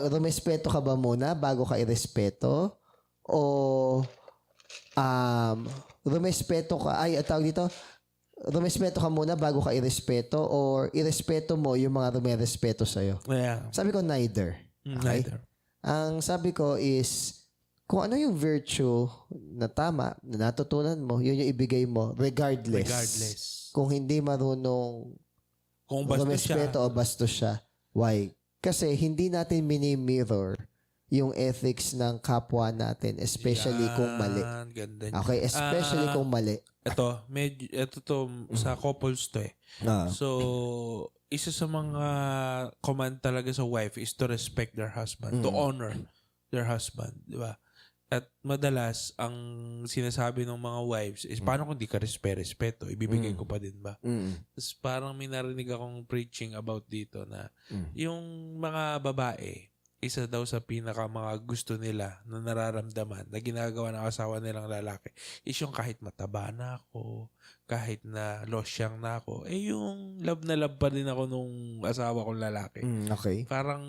S2: Rumespeto ka ba muna bago ka irespeto? O rumespeto ka, tawag dito, rumespeto ka muna bago ka irespeto or irespeto mo yung mga rumerespeto sa'yo?
S1: Yeah.
S2: Sabi ko, neither. Okay?
S1: Neither.
S2: Ang sabi ko is, kung ano yung virtue na tama, na natutunan mo, yun yung ibigay mo, regardless.
S1: Regardless.
S2: Kung hindi marunong
S1: Kung basta
S2: rumespeto
S1: siya.
S2: o bastos siya. Why? Kasi hindi natin mini-mirror yung ethics ng kapwa natin, especially kung mali.
S1: Ganda niya.
S2: Okay? Especially kung mali.
S1: Ito to sa couples to eh. So, isa sa mga command talaga sa wife is to respect their husband, to honor their husband, di ba? At madalas, ang sinasabi ng mga wives is, paano kung di ka respeto? Ibibigay ko pa din ba? Tapos parang may narinig akong preaching about dito na yung mga babae, isa daw sa pinaka mga gusto nila na nararamdaman na ginagawa ng asawa nilang lalaki is yung kahit mataba na ako, kahit na losyang na ako, yung love na love pa din ako nung asawa kong lalaki.
S2: Okay.
S1: Parang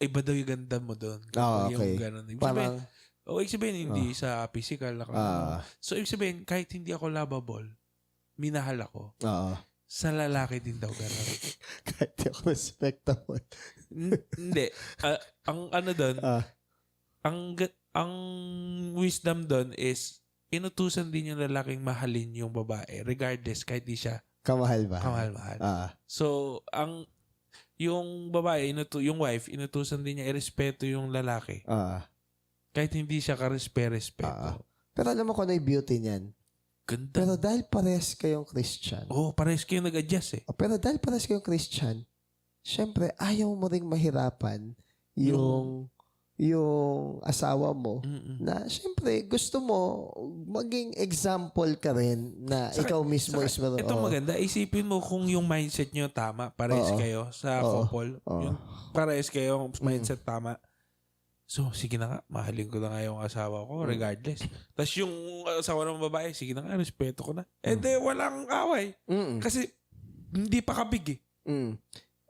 S1: iba daw yung ganda mo doon.
S2: Okay.
S1: Yung ganun.
S2: Parang,
S1: Ibig sabihin, hindi sa physical na So, ibig sabihin, kahit hindi ako lovable, minahal ako. Sa lalaki din daw ganun.
S2: kahit di ako respectable.
S1: Hindi. Ang ano doon, ang wisdom doon is, inutusan din yung lalaking mahalin yung babae, regardless, kahit di siya
S2: Kamahal ba?
S1: kamahal-mahal. So, yung babae, yung wife, inutusan din niya irespeto yung lalaki. Kahit hindi siya ka-respeto.
S2: Pero alam mo kung ano yung beauty niyan?
S1: Ganda.
S2: Pero dahil pares kayong Christian,
S1: parehas kayo nag-adjust eh.
S2: pero dahil pares kayong Christian, syempre, ayaw mo ring mahirapan yung asawa mo na syempre gusto mo maging example ka rin na ikaw mismo is
S1: ito maganda, isipin mo kung yung mindset nyo tama, parehas kayo sa couple. Yung parehas kayo, mindset tama. So, sige na nga, mahalin ko na nga yung asawa ko, regardless. Tapos yung asawa ng babae, sige na nga, respeto ko na. Walang away. Kasi, hindi pa kabig eh.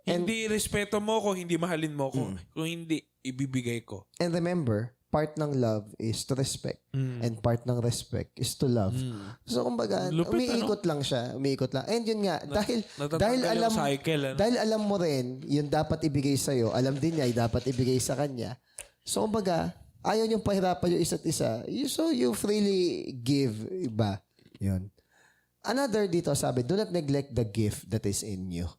S1: Hindi respeto mo ko, hindi mahalin mo ko. Kung hindi, ibibigay ko.
S2: And remember, part ng love is to respect. And part ng respect is to love. So, kumbaga, umiikot lang siya. Umiikot lang. And yun nga, dahil alam mo rin, yung dapat ibigay sa'yo, alam din niya, yung dapat ibigay sa kanya. So, kumbaga, ayaw niyong pahirapan yung isa't isa. So, you freely give, iba. Yun. Another dito sabi, do not neglect the gift that is in you.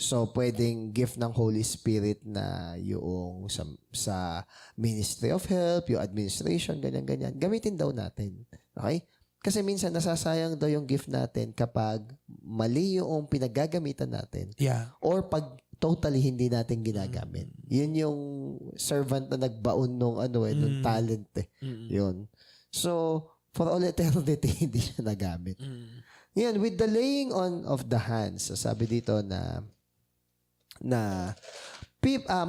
S2: So, pwedeng gift ng Holy Spirit na yung sa Ministry of Help, yung administration, ganyan-ganyan. Gamitin daw natin. Okay? Kasi minsan nasasayang daw yung gift natin kapag mali yung pinaggagamitan natin.
S1: Yeah.
S2: Or pag totally hindi natin ginagamit. Yun yung servant na nagbaon nung nung talent Yun. So, for all eternity, hindi siya nagamit. Yan, with the laying on of the hands, so sabi dito na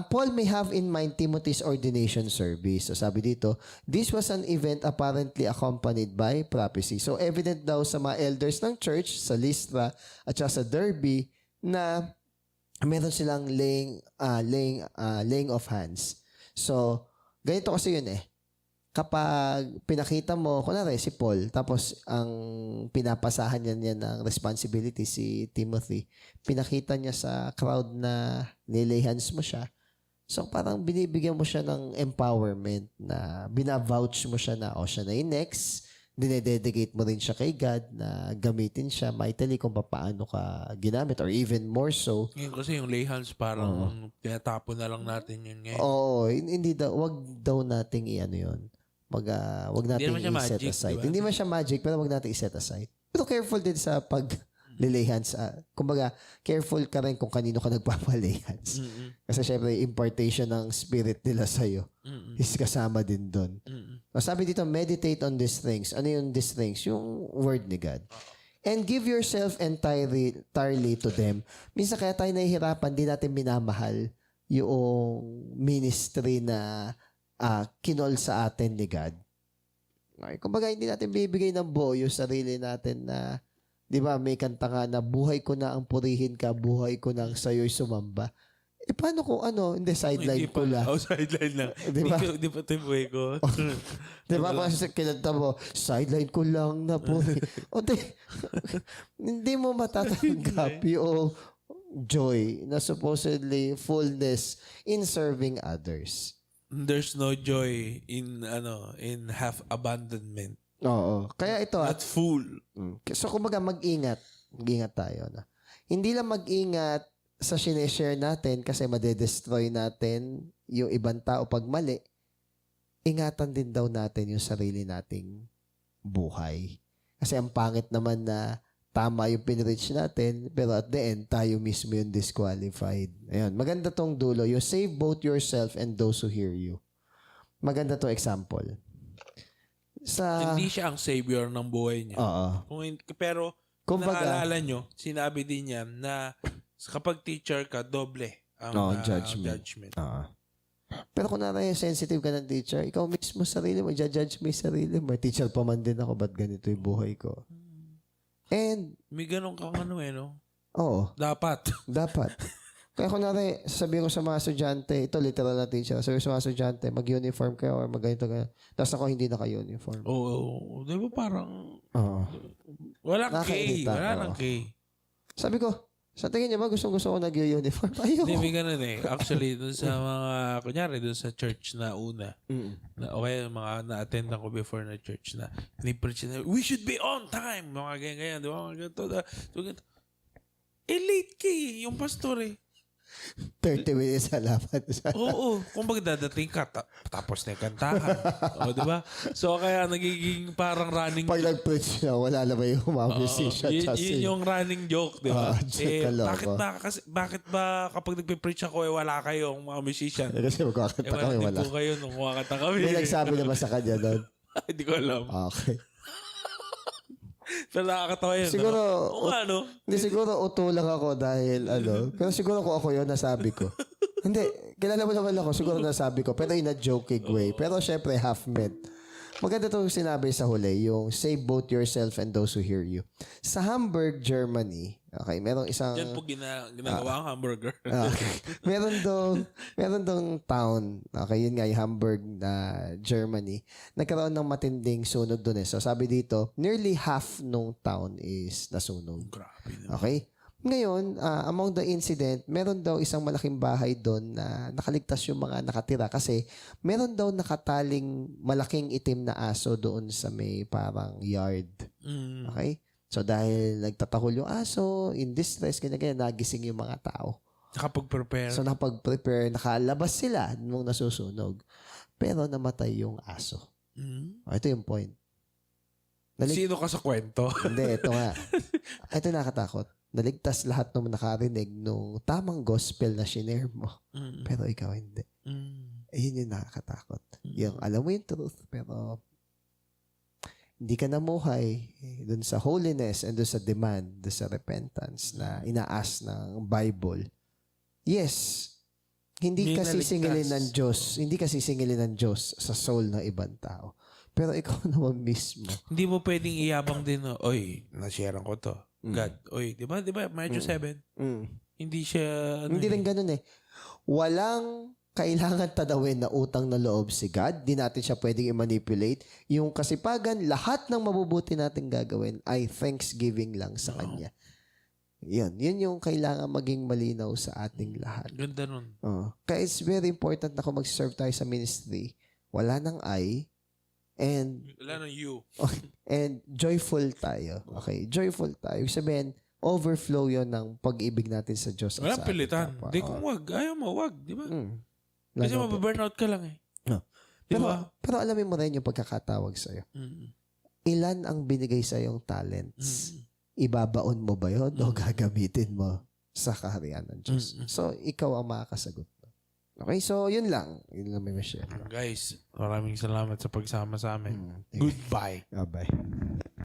S2: Paul may have in mind Timothy's ordination service. So sabi dito, this was an event apparently accompanied by prophecy. So evident daw sa mga elders ng church, sa Lystra at sa Derbe, na meron silang laying of hands. So, ganito kasi yun kapag pinakita mo, kunwari si Paul, tapos ang pinapasahan niya ng responsibility si Timothy, pinakita niya sa crowd na nilay hands mo siya. So parang binibigyan mo siya ng empowerment na binavouch mo siya na siya na yung next, dinededicate mo rin siya kay God na gamitin siya mightily kung paano ka ginamit or even more so.
S1: Ngayon kasi yung lay hands parang tinatapon na lang natin yun ngayon.
S2: Oo, hindi daw, wag daw nating yun. Wag nating i-set aside.
S1: Diba?
S2: Hindi man siya magic, pero wag nating i-set aside. Pero careful din sa pag-lay hands. Kumbaga, careful ka rin kung kanino ka nagpapalay hands. Kasi syempre, impartation ng spirit nila sa'yo is kasama din doon. Sabi dito, meditate on these things. Ano yung these things? Yung word ni God. And give yourself entirely to them. Minsan kaya tayo nahihirapan, di natin minamahal yung ministry na kinol sa atin ni God. Okay. Kumbaga, hindi natin bibigay ng buo yung sarili natin na, di ba, may kanta nga na, buhay ko na ang purihin ka, buhay ko na ang sa'yo'y sumamba. Paano kung hindi, sideline ko lang.
S1: Sideline lang. Di ba ito yung buhay ko?
S2: Di ba, kasi kinanta mo, sideline ko lang na puri. Hindi mo matatanggap yung joy na supposedly fullness in serving others.
S1: There's no joy in half abandonment.
S2: Oo. Kaya ito
S1: Not full.
S2: So kumbaga mag-ingat tayo na. Hindi lang mag-ingat sa sineshare natin kasi madedestroy natin yung ibang tao pag mali. Ingatan din daw natin yung sarili nating buhay. Kasi ang pangit naman na tama yung pinreach natin, pero at the end, tayo mismo yung disqualified. Ayun, maganda tong dulo. You save both yourself and those who hear you. Maganda to example.
S1: Hindi siya ang savior ng buhay niya. Pero, kung naalala nyo, sinabi din niya na kapag teacher ka, doble ang judgment.
S2: Pero kung sensitive ka ng teacher, ikaw mismo sarili mo, judge mo yung sarili mo. Teacher pa man din ako, ba't ganito yung buhay ko? And,
S1: may ganun kang no?
S2: Oo.
S1: Dapat.
S2: Kaya kunwari, sasabihin ko sa mga estudyante, ito literal na teacher, sasabihin ko sa mga estudyante, mag-uniform kayo or mag-ganito kayo. Tapos ako hindi naka-uniform.
S1: Oo. Di ba parang, walang K. Wala ng K.
S2: Sabi ko, sa tingin niya ba gustong-gusto ko nag-uniform? Ayoko.
S1: Hindi, may ganun Actually, dun sa mga, kunyari, dun sa church na una, okay, mga na-attend ako before na church na, ni-preach na, we should be on time! Mga ganyan, di ba? Mga ganito. Late ka yung pastor
S2: 30 minutes alaman.
S1: Oo. Kung dadating ka, tapos na yung kantahan. O, di ba? So, kaya nagiging parang running...
S2: Pag nag-preach na, wala na ba yung mga musician?
S1: Yun yung running joke, di ba? Bakit ba kapag nagpe-preach ako, wala kayong mga musician?
S2: Kasi magkakanta kami, wala.
S1: Hindi po kayo nung kumakanta kami.
S2: May nagsabi naman sa kanya doon.
S1: Hindi ko alam.
S2: Okay.
S1: Pero nakakatawa yun.
S2: Siguro,
S1: Hindi,
S2: siguro uto lang ako dahil Pero siguro kung ako yun, nasabi ko. Hindi, kilala mo naman ako, siguro nasabi ko. Pero in a joking way. Pero syempre, half-meant. Maganda itong sinabi sa huli, yung save both yourself and those who hear you. Sa Hamburg, Germany, okay, merong isang...
S1: Diyan po ginagawa ang hamburger.
S2: meron dong town, okay, yun nga, yung Hamburg na Germany, nagkaroon ng matinding sunog doon So sabi dito, nearly half nung town is nasunog.
S1: Grabe.
S2: Okay? Ngayon, among the incident, meron daw isang malaking bahay doon na nakaligtas yung mga nakatira kasi meron daw nakataling malaking itim na aso doon sa may parang yard. Okay? So, dahil nagtatahol yung aso, in distress, ganyan, nagising yung mga tao.
S1: Nakapag-prepare.
S2: So, nakapag-prepare, nakalabas sila nung nasusunog. Pero namatay yung aso. Ito yung point.
S1: Sino ka sa kwento?
S2: Hindi, ito nga. Ito nakatakot. Naligtas lahat ng nakarinig nung tamang gospel na shinare mo. Pero ikaw hindi. Ayun yung nakakatakot. Yung alam mo yung truth, pero hindi ka namuhay dun sa holiness and dun sa demand, dun sa repentance na inaas ng Bible. Yes, hindi ka sisingilin ng Diyos. Hindi ka sisingilin ng Diyos sa soul ng ibang tao. Pero ikaw naman mismo.
S1: Hindi mo pwedeng iyabang din, oy, na-sharean ko to. God, oy, di ba, Matthew 7? Hindi siya,
S2: hindi rin ganun eh. Walang kailangan tadawin na utang na loob si God. Di natin siya pwedeng i-manipulate. Yung kasipagan, lahat ng mabubuti natin gagawin ay thanksgiving lang sa Kanya. Yun yung kailangan maging malinaw sa ating lahat.
S1: Ganda nun.
S2: Kaya it's very important na kung mag-serve tayo sa ministry, wala nang I, and
S1: wala nang you.
S2: And joyful tayo. Okay? Joyful tayo. Ibig sabihin, overflow yon ng pag-ibig natin sa Diyos.
S1: Wala pilitan. Di kung wag. Ayaw mo, wag. Di ba? Kasi mababurnout ka lang eh.
S2: Pero alamin mo rin yung pagkakatawag sa'yo. Ilan ang binigay sa'yong talents? Ibabaon mo ba yun o gagamitin mo sa kaharian ng Diyos? So, ikaw ang makakasagot. Okay, so yun lang. Yun lang may share.
S1: Guys, maraming salamat sa pagsama sa amin. Goodbye.
S2: Bye.